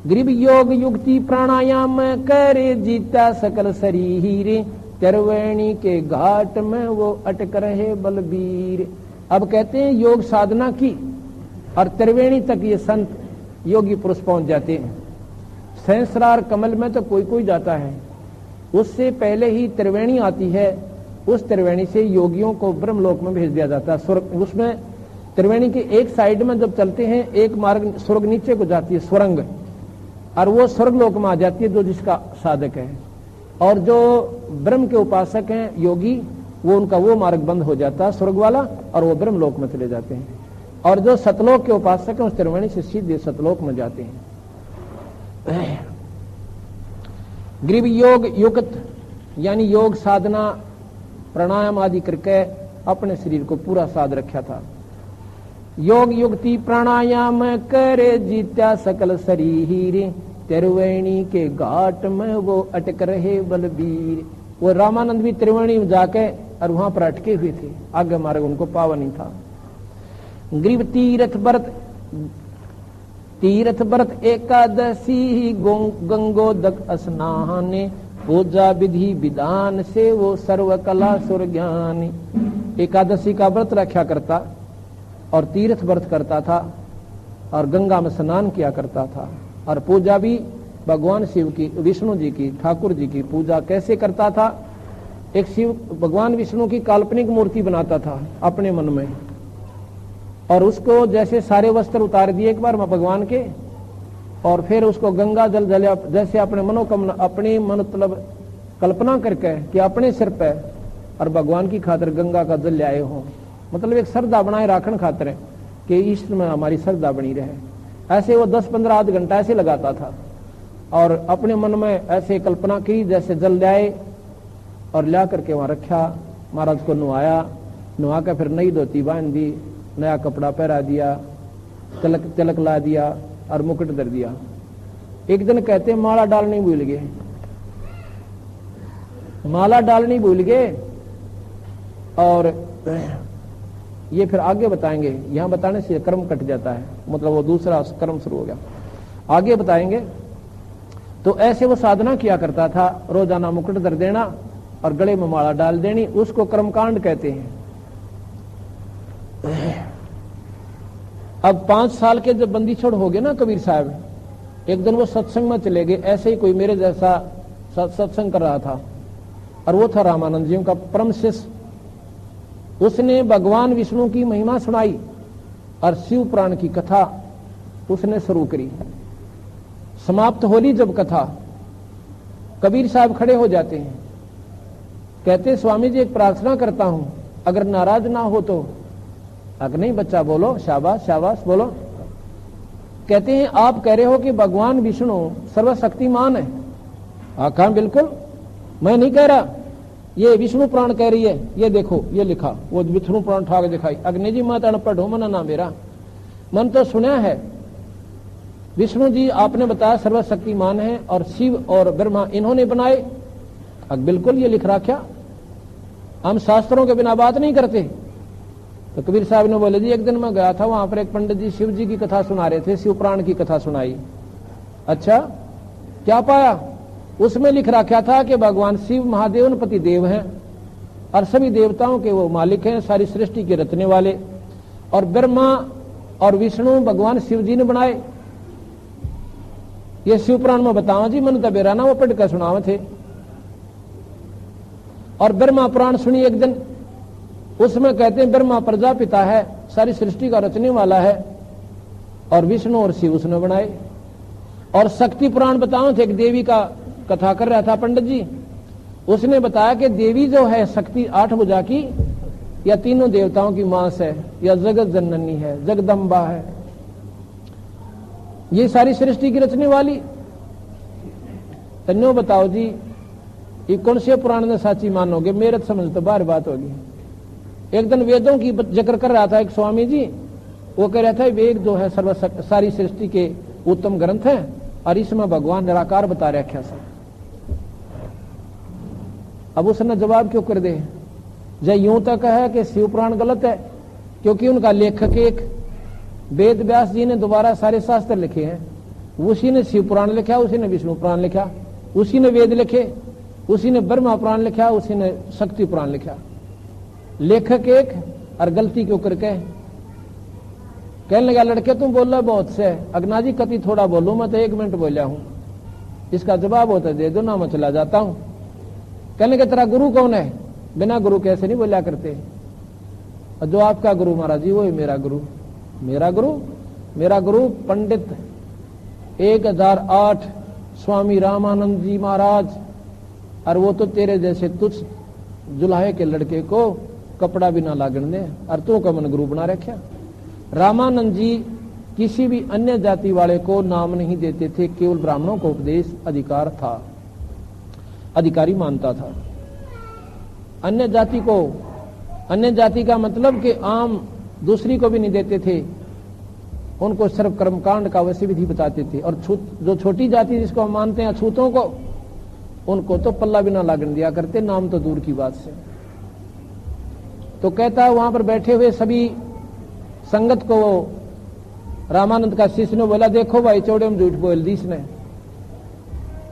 गरीब योग युक्ति प्राणायाम करे, जीता सकल शरीर, त्रिवेणी के घाट में वो अटक रहे बलबीर। अब कहते हैं योग साधना की और त्रिवेणी तक ये संत योगी पुरुष पहुंच जाते हैं। सहस्रार कमल में तो कोई कोई जाता है, उससे पहले ही त्रिवेणी आती है, उस त्रिवेणी से योगियों को ब्रह्मलोक में भेज दिया जाता है। स्वर्ग, उसमें त्रिवेणी के एक साइड में जब चलते हैं, एक मार्ग स्वर्ग नीचे को जाती है स्वरंग, और वो स्वर्ग लोक में आ जाती है जो जिसका साधक है। और जो ब्रह्म के उपासक हैं योगी, वो उनका वो मार्ग बंद हो जाता है स्वर्ग वाला, और वो ब्रह्मलोक में चले जाते हैं। और जो सतलोक के उपासक हैं उस त्रिवेणी से सीधे सतलोक में जाते हैं। गरीब योग युक्त यानी योग साधना प्राणायाम आदि करके अपने शरीर को पूरा साध रखा था। योग युक्ति प्राणायाम करे, जीत्या सकल शरीर, त्रिवेणी के घाट में वो अटक रहे बलबीर। वो रामानंद भी त्रिवेणी में जाके और वहां पर अटके हुए थे, आगे मार्ग उनको पावन नहीं था। गरीब तीर्थ व्रत एकादशी, गंगोदक स्नान, पूजा विधि विधान से वो सर्व कला सुर ज्ञानी। एकादशी का व्रत रखा करता और तीर्थ व्रत करता था और गंगा में स्नान किया करता था, और पूजा भी भगवान शिव की, विष्णु जी की, ठाकुर जी की पूजा कैसे करता था। एक शिव भगवान विष्णु की काल्पनिक मूर्ति बनाता था अपने मन में, और उसको जैसे सारे वस्त्र उतार दिए एक बार भगवान के, और फिर उसको गंगा जल जल जैसे अपने मनोकामना, अपनी मतलब कल्पना करके कि अपने सिर पे और भगवान की खातिर गंगा का जल लाए हो, मतलब एक श्रद्धा बनाए राखण खातिर कि ईश्वर में हमारी श्रद्धा बनी रहे। ऐसे वो 10-15 आध घंटा ऐसे लगाता था, और अपने मन में ऐसे कल्पना की जैसे जल लाए, और ला करके वहां रखा। महाराज को नुआया, नुआ कर फिर नई धोती बांध दी, नया कपड़ा पहरा दिया, तिलक ला दिया और मुकुट धर दिया। एक दिन कहते माला डालनी भूल गए, माला डालनी भूल गए। और ये फिर आगे बताएंगे, यहां बताने से कर्म कट जाता है, मतलब वो दूसरा कर्म शुरू हो गया, आगे बताएंगे। तो ऐसे वो साधना किया करता था, रोजाना मुकुट धर देना और गले में माला डाल देनी, उसको कर्मकांड कहते हैं। अब 5 साल के जब बंदी छोड़ हो गए ना कबीर साहब, एक दिन वो सत्संग में चले गए। ऐसे ही कोई मेरे जैसा सत्संग कर रहा था, और वो था रामानंद जी का परम शिष्य। उसने भगवान विष्णु की महिमा सुनाई और शिव पुराण की कथा उसने शुरू करी। समाप्त होली जब कथा, कबीर साहब खड़े हो जाते हैं, कहते स्वामी जी एक प्रार्थना करता हूं, अगर नाराज ना हो तो। अगर नहीं बच्चा बोलो, शाबाश शाबाश बोलो। कहते हैं आप कह रहे हो कि भगवान विष्णु सर्वशक्तिमान है। आखा बिल्कुल, मैं नहीं कह रहा, ये विष्णु पुराण कह रही है, ये देखो ये लिखा, वो विष्णु पुराण ठाक दिखाई। अग्नि जी मैं अनपढ़ हूं, मना ना मेरा, मन तो सुना है। विष्णु जी आपने बताया सर्वशक्तिमान है, और शिव और ब्रह्मा इन्होंने बनाए। अब बिल्कुल ये लिख रखा, हम शास्त्रों के बिना बात नहीं करते। तो कबीर साहब ने बोले जी एक दिन मैं गया था, वहां पर एक पंडित जी शिव जी की कथा सुना रहे थे, शिव पुराण की कथा सुनाई। अच्छा क्या पाया? उसमें लिख रखा था कि भगवान शिव महादेव पति देव हैं और सभी देवताओं के वो मालिक हैं, सारी सृष्टि के रचने वाले। और ब्रह्मा और विष्णु भगवान शिव जी ने बनाए। ये शिव पुराण में बताओ जी, मन तबेरा ना वो पढ़ कर सुनावे थे। और ब्रह्मा पुराण सुनी एक दिन, उसमें कहते हैं ब्रह्मा प्रजापिता है, सारी सृष्टि का रचने वाला है, और विष्णु और शिव उसने बनाए। और शक्ति पुराण बताओ थे, एक देवी का कथा कर रहा था पंडित जी, उसने बताया कि देवी जो है शक्ति 8 भुजा की, या तीनों देवताओं की मांस है, या जगत जननी है, जगदम्बा है, ये सारी सृष्टि की रचने वाली। तन्नो बताओ जी ये कौन से पुराण में साची मानोगे? मेरे समझ तो बार बात होगी। एक दिन वेदों की जिक्र कर रहा था एक स्वामी जी, वो कह रहा था वेद जो है सारी सृष्टि के उत्तम ग्रंथ है और इसमें भगवान निराकार बता रखा सा। अब उसने जवाब क्यों कर दे, जय यूं तक है कि शिव पुराण गलत है, क्योंकि उनका लेखक एक वेद व्यास जी ने दोबारा सारे शास्त्र लिखे हैं, उसी ने शिव पुराण लिखा, उसी ने विष्णु पुराण लिखा, उसी ने वेद लिखे, उसी ने ब्रह्मा पुराण लिखा, उसी ने शक्ति पुराण लिखा। लेखक एक और गलती क्यों करके कहने लगा लड़के तुम बोल रहे बहुत से, अगना जी कति थोड़ा बोलूं, मैं तो 1 मिनट बोलिया हूं, इसका जवाब होता दे दो ना, मैं चला जाता हूं। कहने लगे तेरा गुरु कौन है, बिना गुरु कैसे नहीं बोला करते, और जो आपका गुरु महाराज जी वो है मेरा गुरु। मेरा गुरु पंडित 1008 स्वामी रामानंद जी महाराज, और वो तो तेरे जैसे तुझ जुलाहे के लड़के को कपड़ा भी ना लागण दे और तू का मन गुरु बना रखा। रामानंद जी किसी भी अन्य जाति वाले को नाम नहीं देते थे, केवल ब्राह्मणों को उपदेश अधिकार था, अधिकारी मानता था। अन्य जाति का मतलब कि आम दूसरी को भी नहीं देते थे, उनको सिर्फ कर्मकांड का वैसे विधि बताते थे। और जो छोटी जाति जिसको हम मानते हैं अछूतों को, उनको तो पल्ला भी ना लागण दिया करते, नाम तो दूर की बात से। तो कहता है वहां पर बैठे हुए सभी संगत को रामानंद का शिष्य ने बोला, देखो भाई चौड़े में झूठ बोल दी इसने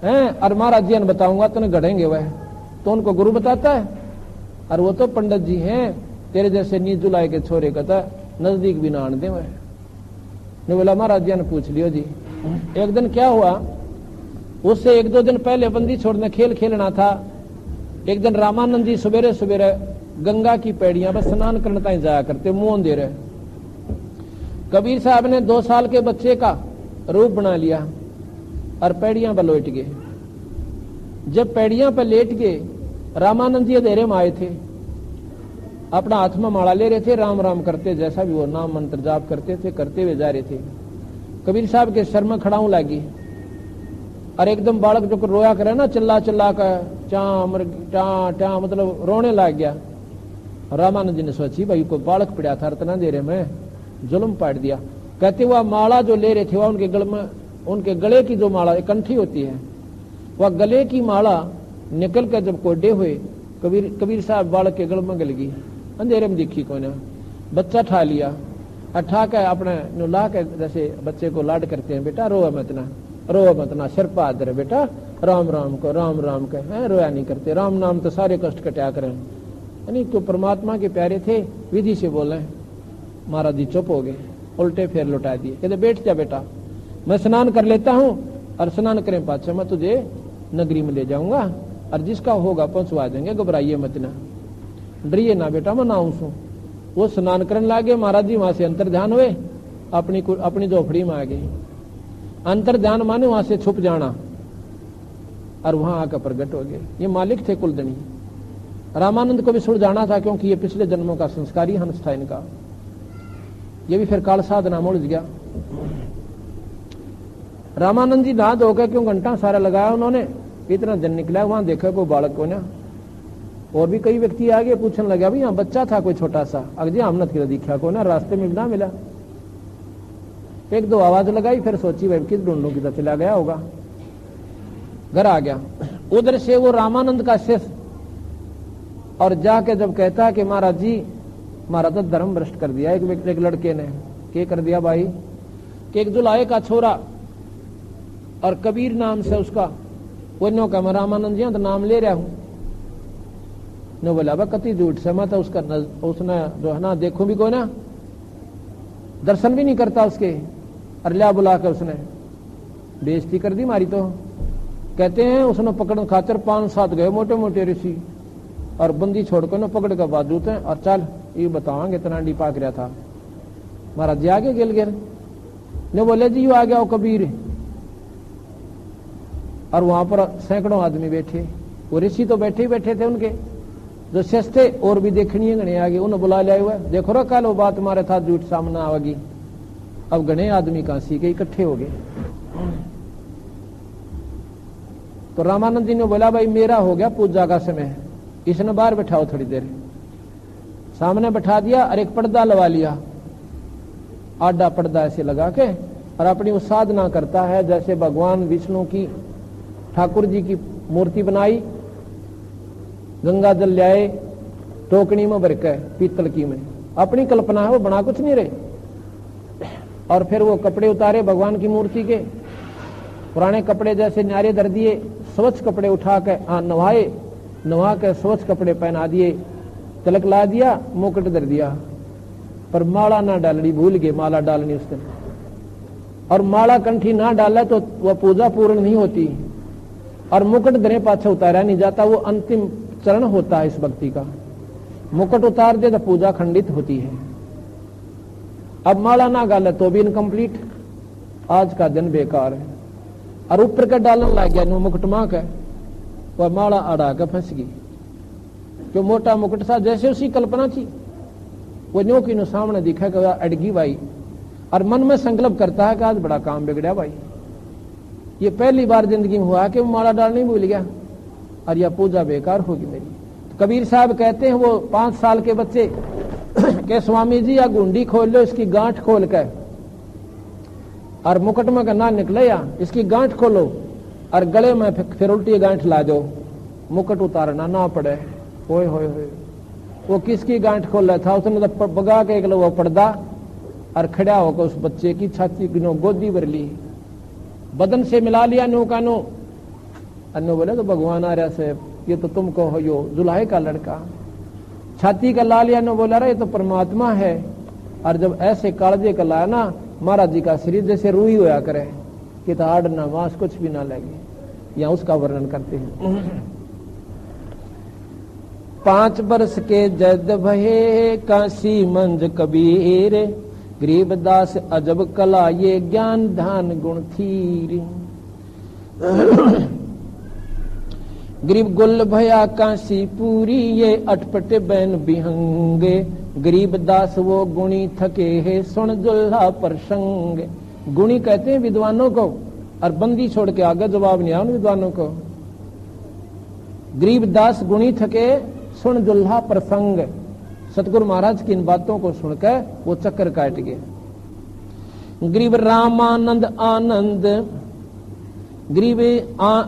हैं, और महाराज जी ने बताऊंगा तो गढ़ेंगे वह, तो उनको गुरु बताता है, और वो तो पंडित जी हैं, तेरे जैसे नीच जुलाई के छोरे कहता नजदीक भी ना आने दे। वह ने बोला महाराज जी ने पूछ लियो जी। एक दिन क्या हुआ, उससे 1-2 दिन पहले बंदी छोड़ने खेल खेलना था। एक दिन रामानंद जी सवेरे सवेरे गंगा की पैड़ियां पर स्नान करने ताई जाया करते, मुंह दे रहे। कबीर साहब ने 2 साल के बच्चे का रूप बना लिया और पैड़ियां पर लेट गए। जब पैड़ियां पर लेट गए, रामानंद जी अंधेरे में आए थे, अपना हाथ में माला ले रहे थे, राम राम करते, जैसा भी वो नाम मंत्र जाप करते थे, करते हुए जा रहे थे। कबीर साहब के सर में खड़ाऊ लगी और एकदम बालक जो रोया करे ना, चिल्ला चिल्ला कर टा मतलब रोने लग गया। रामानंद जी ने सोची भाई को बालक पड़ा था, इतना देर में जुल्म पाट दिया। कहते वह माला जो ले रहे थे वह उनके गले की जो माला कंठी होती है, वह गले की माला निकल कर जब कोडे हुए, कबीर साहब बालक के गले में गल गई। अंधेरे में दिखी कोई ना, बच्चा ठा लिया, अठा के अपने नुला के जैसे बच्चे को लाड करते हैं, बेटा रो मत ना, सिर पर हाथ धरे, बेटा राम राम कहे, रोया नहीं करते, राम नाम तो सारे कष्ट कटा करें। यानी तो परमात्मा के प्यारे थे, विधि से बोले। महाराज जी चुप हो गए, उल्टे फेर लौटा दिए, कहते बैठ जा बेटा, मैं स्नान कर लेता हूँ, और स्नान करें पाछे मैं तुझे नगरी में ले जाऊंगा, और जिसका होगा पहुंचवा देंगे, घबराइए मत ना, डरिए ना बेटा, मैं नाऊं सू। वो स्नान करने लागे, महाराज जी वहां से अंतर ध्यान हुए, अपनी झोपड़ी में आ गए। अंतर ध्यान माने वहां से छुप जाना, और वहां आकर प्रकट हो गए। ये मालिक थे कुलदनी। रामानंद को भी सुलझाना था, क्योंकि ये पिछले जन्मों का संस्कारी हंस था इनका। ये भी फिर काल साधना में उलझ गया। रामानंद जी नहा धोकर क्यों घंटा सारा लगाया उन्होंने, इतना दिन निकला, वहां देखा कोई बालक को ना, और भी कई व्यक्ति आगे पूछने लगा, भाई यहाँ बच्चा था कोई छोटा सा, अगजे हमने दिखा को ना, रास्ते में ना मिला। 1-2 आवाज लगाई, फिर सोची भाई किस ढूंढूं, किधर चला गया होगा। घर आ गया, उधर से वो रामानंद का शिष्य, और जाके जब कहता कि महाराज जी हमारा तो धर्म भ्रष्ट कर दिया एक लड़के ने। क्या कर दिया भाई, कि एक जुलाहे का छोरा और कबीर नाम से उसका, वो नो का मैं रामानंद जी तो नाम ले रहा हूं। नो बोला भाई कति झूठ से, मैं तो उसने जो है ना देखो भी कोई ना, दर्शन भी नहीं करता उसके, और लिया बुला कर उसने बेइज्जती कर दी मारी। तो कहते हैं उसने पकड़ खातर 5-7 गए मोटे मोटे ऋषि, और बंदी छोड़कर ना पकड़ कर बाजू थे, और चल ये बतावांगे इतना डी पाक रहा था। महाराज जी आगे गिर ने बोले जी आ गया वो कबीर, और वहां पर सैकड़ों आदमी बैठे, वो ऋषि तो बैठे ही बैठे थे, उनके जो शिष्य थे और भी देखनी है गणे आगे, उन्हें बुला लिया हुआ, देखो रो कल वो बात हमारे साथ झूठ सामने आवेगी। अब गणे आदमी काशी के इकट्ठे हो गए। तो रामानंद जी ने बोला भाई मेरा हो गया पूजा का समय, इसने बाहर बैठाओ थोड़ी देर। सामने बैठा दिया और एक पर्दा लगा लिया, आडा पर्दा ऐसे लगा के और अपनी वो साधना करता है। जैसे भगवान विष्णु की ठाकुर जी की मूर्ति बनाई, गंगा जल लाए टोकनी में भर के पीतल की में, अपनी कल्पना है, वो बना कुछ नहीं रहे। और फिर वो कपड़े उतारे भगवान की मूर्ति के, पुराने कपड़े जैसे न्यारे धर दिए, स्वच्छ कपड़े उठा के नवाए, नवा के स्वच्छ कपड़े पहना दिए, तिलक ला दिया, मुकुट धर दिया, पर माला ना डालनी भूल गए, माला डालनी उस दिन। और माला कंठी ना डाला तो वह पूजा पूर्ण नहीं होती, और मुकुट धरे पाछे उतारा नहीं जाता, वो अंतिम चरण होता है इस भक्ति का। मुकुट उतार दे तो पूजा खंडित होती है। अब माला ना डाले तो भी इनकम्प्लीट, आज का दिन बेकार है। और ऊपर का डालन लग गया नो मुकुट मां का, वह माला अड़ा के फंस गई, जो मोटा मुकुट था जैसे उसी कल्पना थी, वो न्यो की नो सामने दिखा कि अड़गी भाई, और मन में संकल्प करता है कि आज बड़ा काम बिगड़ा भाई। ये पहली बार जिंदगी में हुआ कि वो माला डालने भूल गया और यह पूजा बेकार होगी मेरी। तो कबीर साहब कहते हैं वो 5 साल के बच्चे के स्वामी जी या गुंडी खोल लो, इसकी गांठ खोल कर, और मुकुट में का ना निकले या इसकी गांठ खोलो और गले में फिर उल्टी गांठ ला दो, मुकुट उतारना ना पड़े। होए होए होए, वो किसकी गांठ खोल रहा था? उसने तो बगा के एक वो पर्दा और खड़ा होकर उस बच्चे की छाती की नो गोदी भर ली, बदन से मिला लिया नो का नो। अन्नो बोले तो भगवान आ रहा से, ये तो तुमको हो यो जुलाहे का लड़का। छाती का ला लिया नो, बोला रहा ये तो परमात्मा है। और जब ऐसे कालजे का लाया ना, महाराज जी का शरीर जैसे रूई होया करे कि तो हाड़ ना मांस कुछ भी ना लगे। यहाँ उसका वर्णन करते हैं। 5 वर्ष के जद भये काशी मंज कबीर, गरीबदास अजब कला ये ज्ञान ध्यान गुण थीर। गरीब गुल भया काशी पूरी, ये अटपटे बैन बिहंगे। गरीबदास वो गुणी थके है, सुन दुल्हा प्रसंग। गुणी कहते हैं विद्वानों को, और बंदी छोड़ के आगे जवाब नहीं आया उन विद्वानों को। गरीबदास गुणी थके, सुन दुल्हा प्रसंग। सतगुरु महाराज की इन बातों को सुनकर वो चक्कर काट गए। गरीब रामानंद आनंद, गरीब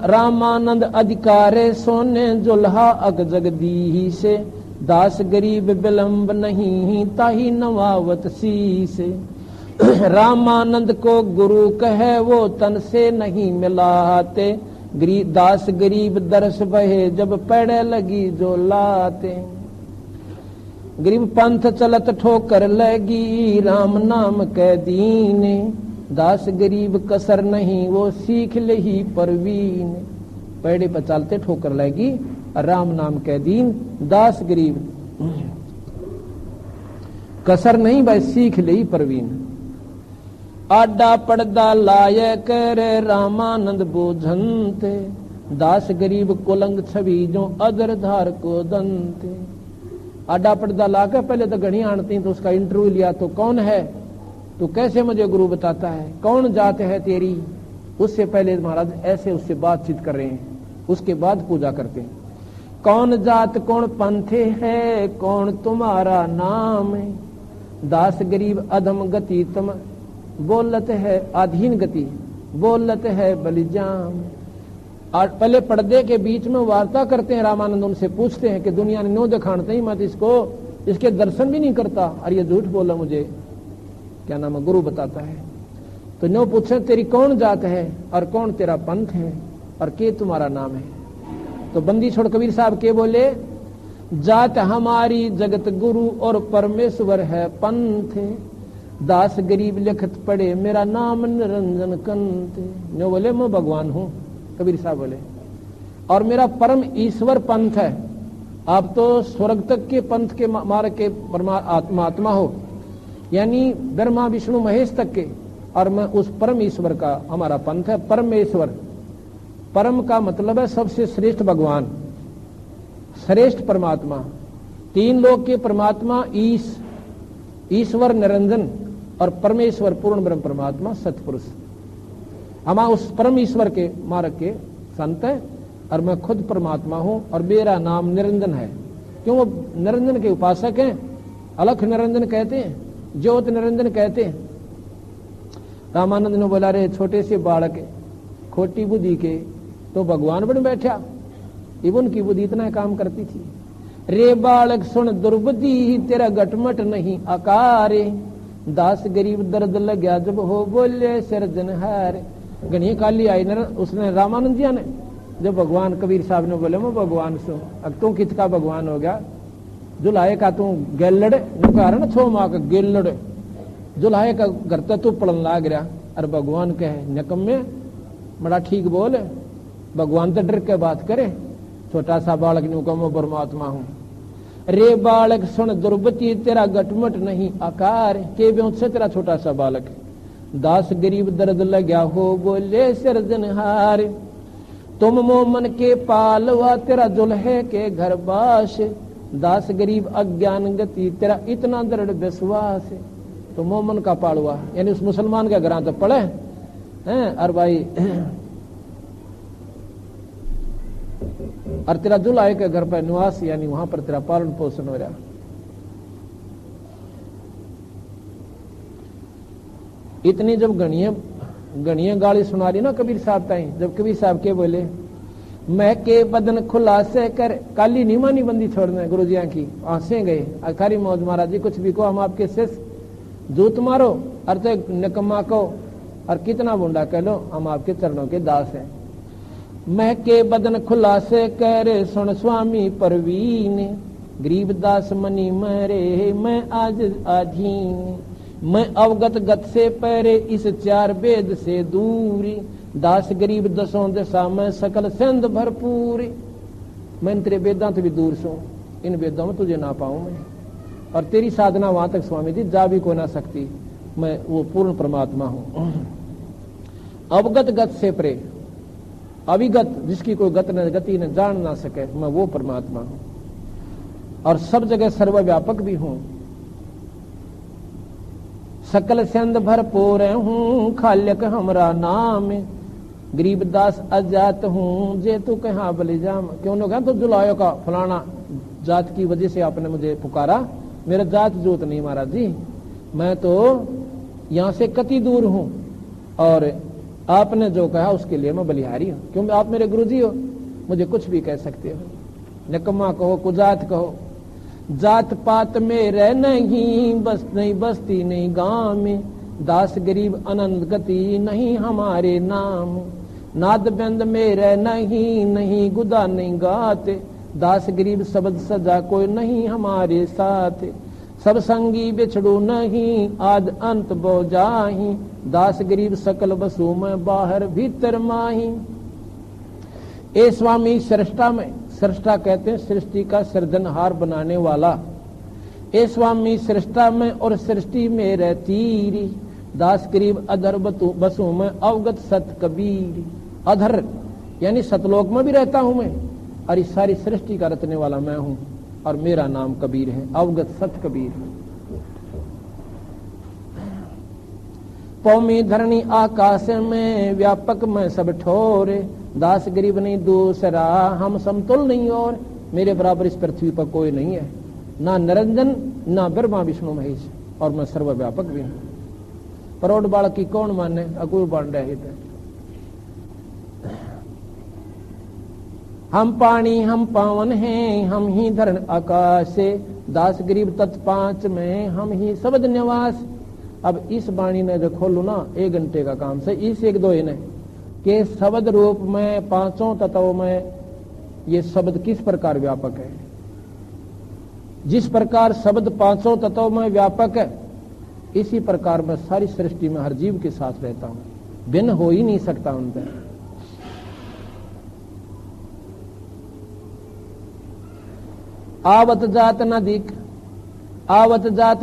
रामानंद अधिकारे, सोने जुल्हा अग जगदी से। दास गरीब विलंब नहीं, ताही नवावत शीस। रामानंद को गुरु कहे, वो तन से नहीं मिलाते। दास गरीब दरस बहे, जब पड़े लगी जो लाते। गरीब पंथ चलत ठोकर लगी, राम नाम कह दीने। दास गरीब कसर नहीं, वो सीख ले ही परवीन। पैड़े पर चलते ठोकर लगी, राम नाम कह दीन। दास गरीब कसर नहीं, भाई सीख ले ही परवीन। आडा पर्दा लाय कर, रामानंद बोझनते। दास गरीब कुलंग छवि, जो अदर धार को दंते। आडा पर्दा लाकर पहले तो घड़ी आनती, तो उसका इंटरव्यू लिया, तो कौन है तो कैसे मुझे गुरु बताता है, कौन जात है तेरी। उससे पहले महाराज ऐसे उससे बातचीत कर रहे हैं, उसके बाद पूजा करते हैं। कौन जात कौन पंथे है, कौन तुम्हारा नाम। दास गरीब अधम गति, तुम बोलत है अधीन गति, बोलत है बलिजाम। और पहले पर्दे के बीच में वार्ता करते हैं रामानंद, उनसे पूछते हैं कि दुनिया ने नो दिखाते ही मत इसको, इसके दर्शन भी नहीं करता, और ये झूठ बोला मुझे क्या नाम है, गुरु बताता है। तो नो पूछे तेरी कौन जात है और कौन तेरा पंथ है और के तुम्हारा नाम है। तो बंदी छोड़ कबीर साहब के बोले, जात हमारी जगत गुरु और परमेश्वर है पंथ। दास गरीब लिखत पड़े, मेरा नाम निरंजन कंत। नो बोले मैं भगवान हूं, कबीर साहब बोले, और मेरा परम ईश्वर पंथ है। आप तो स्वर्ग तक के पंथ के मार्ग के परमात्मा हो, यानी ब्रह्मा विष्णु महेश तक के, और मैं उस परम ईश्वर का हमारा पंथ है। परमेश्वर, परम का मतलब है सबसे श्रेष्ठ भगवान, श्रेष्ठ परमात्मा। 3 लोक के परमात्मा ईश्वर निरंजन और परमेश्वर पूर्ण ब्रह्म परमात्मा सतपुरुष। हम उस परम ईश्वर के मार्ग के संत है, और मैं खुद परमात्मा हूं, और मेरा नाम निरंजन है। क्यों? वो निरंजन के उपासक हैं, अलख निरंजन कहते हैं, ज्योत निरंजन कहते हैं, रामानंद ने बोला, रे छोटे से बालक खोटी बुद्धि के तो भगवान बन बैठा, इब उनकी बुद्धि इतना काम करती थी। रे बालक सुन दुर्बुद्धि तेरा गटमट नहीं आकार, दास गरीब दर्द लग्या जब हो बोले सिरजनहार। गणिये काली आई न उसने रामानंद जी ने, जब भगवान कबीर साहब ने बोले मैं भगवान सु, अब तू कित का भगवान हो गया, जुलाहे का तू गेलड़ न छो माँ का गेलड़, जुलाहे का घर तू पड़न लाग रहा। अरे भगवान कहे निकम्मे बड़ा ठीक बोल, भगवान तो डर के बात करे, छोटा सा बालक न्यू को मैं परमात्मा हूं। रे बालक सुन दुर्बती तेरा गटमट नहीं आकार, के ब्यों से तेरा छोटा सा बालक, दास गरीब दर्द लग्या हो बोले सिरजनहार। तुम मोमन के पालवा तेरा दुल्हे के घर बास, दास गरीब अज्ञान गति तेरा इतना दृढ़ विश्वास। तो मोमन का पालवा यानी उस मुसलमान का घर तो पड़े हैं, और भाई और तेरा दुल्हा के घर पर निवास यानी वहां पर तेरा पालन पोषण हो रहा। इतनी जब गणिये गाली सुना रही ना कबीर साहब ताई, जब कबीर साहब के बोले मैं के बदन खुलासे कर, काली नीमानी बंदी छोड़ने गुरु जी की आंसें गए। अखारी मौज महाराज जी कुछ भी को हम आपके शिष्य, जूत मारो अर्थ निकम्मा को और कितना बुंडा कह लो, हम आपके चरणों के दास हैं। मैं के बदन खुलासे करे सुन स्वामी परवीन, गरीबदास मनी मरे मैं आज अधीन। मैं अवगत गत से परे इस चार वेद से दूरी, दास गरीब दसों दशा में सकल सिंध भरपूरी। मैं तेरे वेदांत भी दूर सो, इन वेदों में तुझे ना पाऊं मैं, और तेरी साधना वहां तक स्वामी जी जा भी को ना सकती, मैं वो पूर्ण परमात्मा हूं। अवगत गत से परे, अविगत जिसकी कोई गति न जान ना सके, मैं वो परमात्मा हूं, और सब जगह सर्वव्यापक भी हूं। सकल सिंध भरपूर हूं खाल्यक हमरा नाम, गरीबदास अजात हूं जे तू कहाँ बलिजाम। क्यों लोग तो जुलायो का फलाना जात की वजह से आपने मुझे पुकारा, मेरा जात जोत नहीं महाराज जी, मैं तो यहां से कति दूर हूं, और आपने जो कहा उसके लिए मैं बलिहारी हूं। क्यों आप मेरे गुरुजी हो, मुझे कुछ भी कह सकते हो, निकम्मा कहो कुजात कहो। जात पात में रह नहीं बस नहीं बस्ती नहीं गांव में, दास गरीब अनंत गति नहीं हमारे नाम। नाद बंद में रह नहीं गुदा नहीं गाते, दास गरीब शब्द सजा कोई नहीं हमारे साथ। सब संगी बिछड़ू नहीं आद अंत बो जाही, दास गरीब सकल बसु में बाहर भीतर माही। ए स्वामी सृष्टा में, सृष्टा कहते हैं सृष्टि का सृजनहार बनाने वाला। ए स्वामी सृष्टा में और सृष्टि में रहती, दास गरीब अधर बसु में अवगत सत कबीर। अधर यानी सतलोक में भी रहता हूं मैं, और इस सारी सृष्टि का रचने वाला मैं हूं, और मेरा नाम कबीर है, अवगत सत कबीर। पौमी धरणी आकाश में व्यापक में सब ठोरे, दास गरीब नहीं दूसरा हम समतुल नहीं, और मेरे बराबर इस पृथ्वी पर कोई नहीं है, ना निरंजन ना ब्रह्मा विष्णु महेश, और मैं सर्वव्यापक भी हूं। परोड़ बालक की कौन माने, अकुर बाण रहित है। हम पानी हम पावन हैं हम ही धरण आकाश, दास गरीब तत्पांच में हम ही शब्द निवास। अब इस वाणी ने जो खोलू ना 1 घंटे का काम से, इस 1-2 ने के शब्द रूप में पांचों तत्वों में ये शब्द किस प्रकार व्यापक है। जिस प्रकार शब्द पांचों तत्वों में व्यापक है, इसी प्रकार मैं सारी सृष्टि में हर जीव के साथ रहता हूं, भिन्न हो ही नहीं सकता उनसे। आवत जात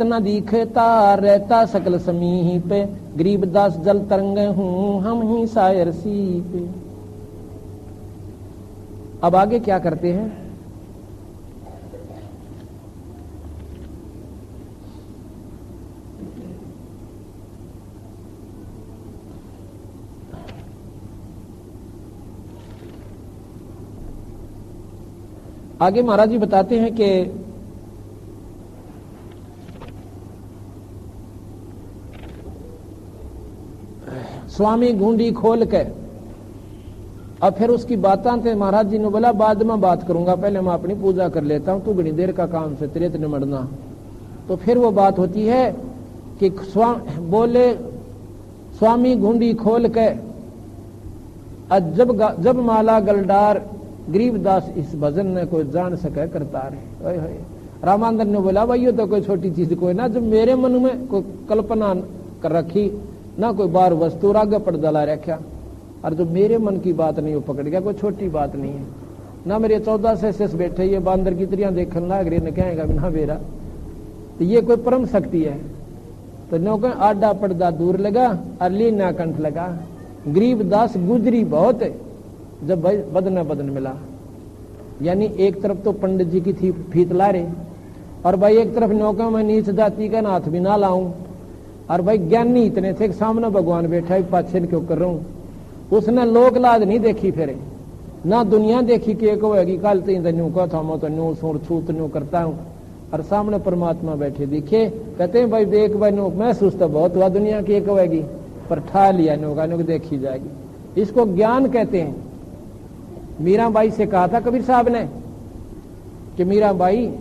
न दिखता रहता सकल समीही पे, गरीबदास जल तरंग हूं हम ही शायर सी पे। अब आगे क्या करते हैं, आगे महाराज जी बताते हैं कि स्वामी घूंडी खोल के। अब फिर उसकी बातें थे, महाराज जी ने बोला बाद में बात करूंगा, पहले मैं अपनी पूजा कर लेता हूं, तू घनी देर का काम से त्रेत निमड़ना। तो फिर वो बात होती है कि बोले स्वामी घूंडी खोल के जब माला गलडार गरीबदास इस भजन ने कोई जान सके करता रहे। रामानंद ने बोला भाई ये तो कोई छोटी चीज कोई ना, जब मेरे मन में कोई कल्पना कर रखी ना, कोई बार वस्तु आगे पड़ जला रखा, और जो मेरे मन की बात नहीं वो पकड़ गया, कोई छोटी बात नहीं है ना। मेरे 14 से बैठे ये बांदर की तरियां देखने लाग रही, ने कहेगा बिना बेरा, तो ये कोई परम शक्ति है। तो नो कह आडा पड़दा दूर लगा और लीना कंठ लगा। गरीबदास गुजरी बहुत है जब बदन बदन मिला, यानी एक तरफ तो पंडित जी की थी फीत ला रहे, और भाई एक तरफ नौका में नीच जाति का नाथ भी ना लाऊं, और भाई ज्ञानी इतने थे कि सामने भगवान बैठा है, पाछे क्यों कर रहा हूं। उसने लोक लाज नहीं देखी, फिर ना दुनिया देखी कि एक होगी कल तीन न्यू का था मैं तो न्यू सूर छूत न्यू करता हूं, और सामने परमात्मा बैठे दिखे। कहते हैं भाई देख भाई नो महसूस तो बहुत हुआ दुनिया की एक होगी, पर ठा लिया न्यू का न्यू देखी जाएगी। इसको ज्ञान कहते हैं। मीराबाई से कहा था कबीर साहब ने कि मीराबाई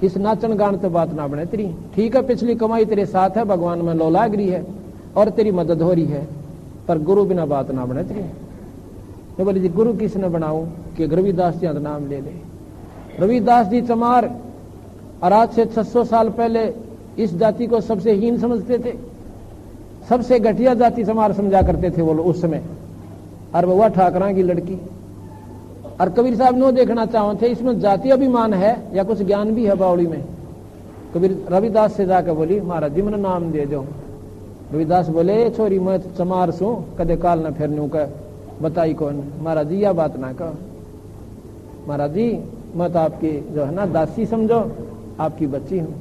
इस नाचन गान तो बात ना बने तेरी, ठीक है पिछली कमाई तेरे साथ है, भगवान में लौलागरी है और तेरी मदद हो रही है, पर गुरु बिना बात ना बने तेरी। तो बोले जी गुरु किसने बनाऊं कि रविदास जी नाम ले ले। रविदास जी चमार, और आज से 600 साल पहले इस जाति को सबसे हीन समझते थे, सबसे घटिया जाति चमार समझा करते थे वो लोग उस समय। और वह ठाकरा की लड़की, और कबीर साहब नो देखना चाहते इसमें जाति अभिमान है या कुछ ज्ञान भी है बावड़ी में। कबीर रविदास से जाकर बोली महाराज जी मैंने नाम दे दो। रविदास बोले छोरी मैं चमार सू कदे काल न फिरनू का बताई कौन। महाराज जी यह बात ना कहो, महाराज जी मैं तो आपकी जो है ना दासी समझो, आपकी बच्ची हूं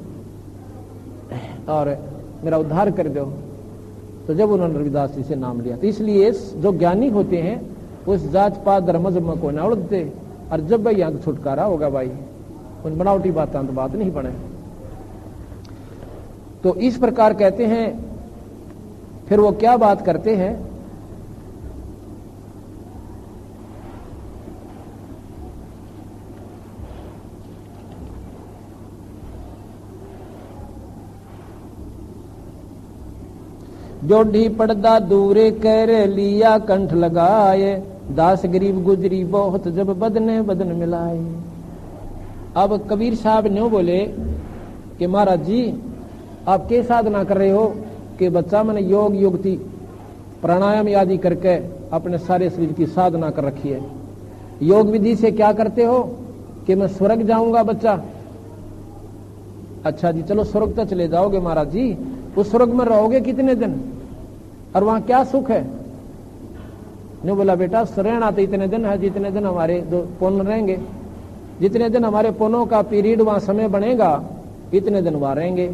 और मेरा उद्धार कर दो। तो जब उन्होंने रविदास जी से नाम लिया, तो इसलिए जो ज्ञानी होते हैं उस जात पात धर्म जम को ना उड़ते, और जब भाई यहां छुटकारा होगा भाई उन बनावटी बातें तो बात नहीं बने। तो इस प्रकार कहते हैं। फिर वो क्या बात करते हैं, जोड़ी पर्दा दूरे कर लिया कंठ लगाए, दास गरीब गुजरी बहुत जब बदने बदन मिलाए। अब कबीर साहब ने बोले कि महाराज जी आप क्या साधना कर रहे हो कि बच्चा मैंने योग युक्ति प्राणायाम आदि करके अपने सारे शरीर की साधना कर रखी है। योग विधि से क्या करते हो कि मैं स्वर्ग जाऊंगा बच्चा। अच्छा जी चलो स्वर्ग तो चले जाओगे महाराज जी, उस स्वर्ग में रहोगे कितने दिन और वहां क्या सुख है। ने बोला बेटा रहना तो इतने दिन है जितने दिन हमारे दो पुण्य रहेंगे, जितने दिन हमारे पुण्यों का पीरियड वहां समय बनेगा इतने दिन वहां रहेंगे।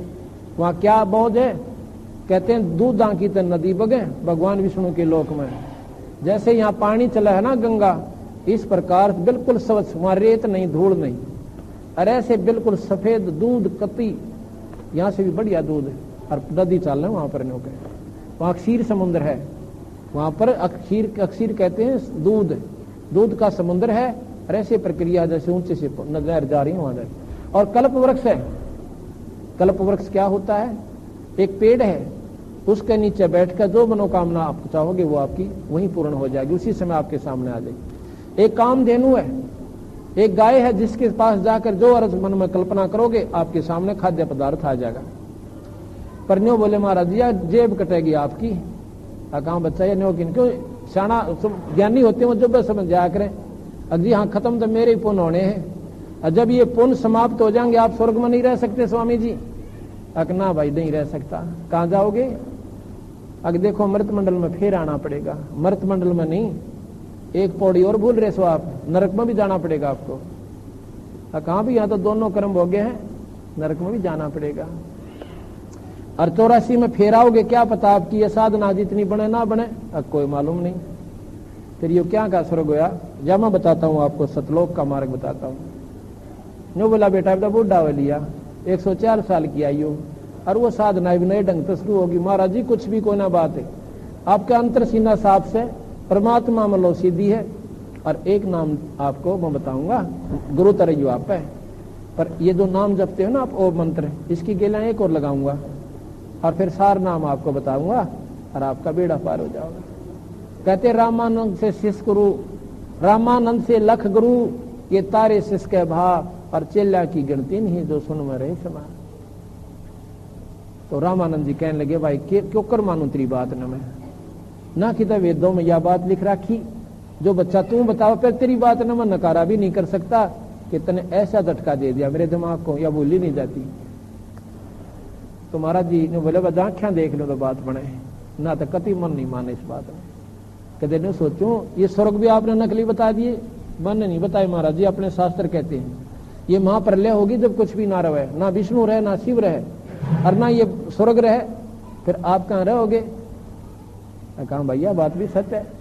वहां क्या बोझ है, कहते हैं दूधा की तो नदी बगे भगवान विष्णु के लोक में। जैसे यहाँ पानी चला है ना गंगा, इस प्रकार बिल्कुल स्वच्छ, वहां रेत नहीं धूल नहीं, अरे ऐसे बिल्कुल सफेद दूध कती, यहाँ से भी बढ़िया दूध और नदी चल रहे वहां पर नौके। वहां अक्षीर समुद्र है, वहां पर अक्षीर कहते हैं दूध, दूध का समुद्र है। और ऐसे प्रक्रिया जैसे ऊंचे से नजर जा रही है वहां। और कल्प वृक्ष है। कल्प वृक्ष क्या होता है, एक पेड़ है, उसके नीचे बैठकर जो मनोकामना आप चाहोगे वो आपकी वहीं पूर्ण हो जाएगी, उसी समय आपके सामने आ जाएगी। एक कामधेनु है, एक गाय है जिसके पास जाकर जो अर्ज मन में कल्पना करोगे आपके सामने खाद्य पदार्थ आ जाएगा। पर न्यो बोले महाराज जी जेब कटेगी आपकी। कहाँ बच्चा या न्यो किन क्यों शाना ज्ञानी होते हो जब समझ जाया करें। जी हाँ खत्म तो मेरे ही पुण्य होने हैं, जब ये पुण्य समाप्त हो जाएंगे आप स्वर्ग में नहीं रह सकते स्वामी जी। ना भाई नहीं रह सकता, कहाँ जाओगे। अगर देखो मृत मंडल में फिर आना पड़ेगा, मृत मंडल में नहीं, एक पौड़ी और भूल रहे सो आप, नरक में भी जाना पड़ेगा आपको। कहाँ भी यहाँ तो दोनों कर्म हो गए हैं, नरक में भी जाना पड़ेगा। और 84 में फिर आओगे, क्या पता आपकी ये साधना जितनी बने ना बने, अब कोई मालूम नहीं। फिर ये क्या का स्वर्ग होया, या मैं बताता हूँ आपको सतलोक का मार्ग बताता हूँ। नो बोला बेटा बेटा बूढ़ा हो लिया 104 साल की आयु, और वो साधना भी नए ढंग से शुरू होगी। महाराज जी कुछ भी कोई ना बात है, आपके अंतर सीना साफ से परमात्मा मलो सीधी है। और एक नाम आपको मैं बताऊंगा, गुरु तरयु आप है, पर ये जो नाम जपते हो ना आप, ओ मंत्र, इसकी गेला एक और लगाऊंगा और फिर सार नाम आपको बताऊंगा और आपका बेड़ा पार हो जाएगा। कहते रामानंद से शिष्य गुरु, रामानंद से लख गुरु, ये तारे शिष्य के भाव, और चेला की गिनती नहीं जो सुन में रहे समा। तो रामानंद जी कहने लगे, भाई क्यों कर मानू तेरी बात न मैं, ना कि वेदों में यह बात लिख रखी, जो बच्चा तू बताओ फिर तेरी बात न मैं नकारा भी नहीं कर सकता कि तने ऐसा झटका दे दिया मेरे दिमाग को, या बोली नहीं जाती। तो महाराज जी ने बोले, बस आंखें देख लो तो बात बने, ना तो कति मन नहीं माने इस बात में। कहते नहीं सोचो, ये स्वर्ग भी आपने नकली बता दिए, मन नहीं बताए महाराज जी, अपने शास्त्र कहते हैं ये महाप्रलय होगी जब कुछ भी ना रहे, ना विष्णु रहे ना शिव रहे और ना ये स्वर्ग रहे, फिर आप कहां रहोगे। कहा भैया बात भी सत्य है।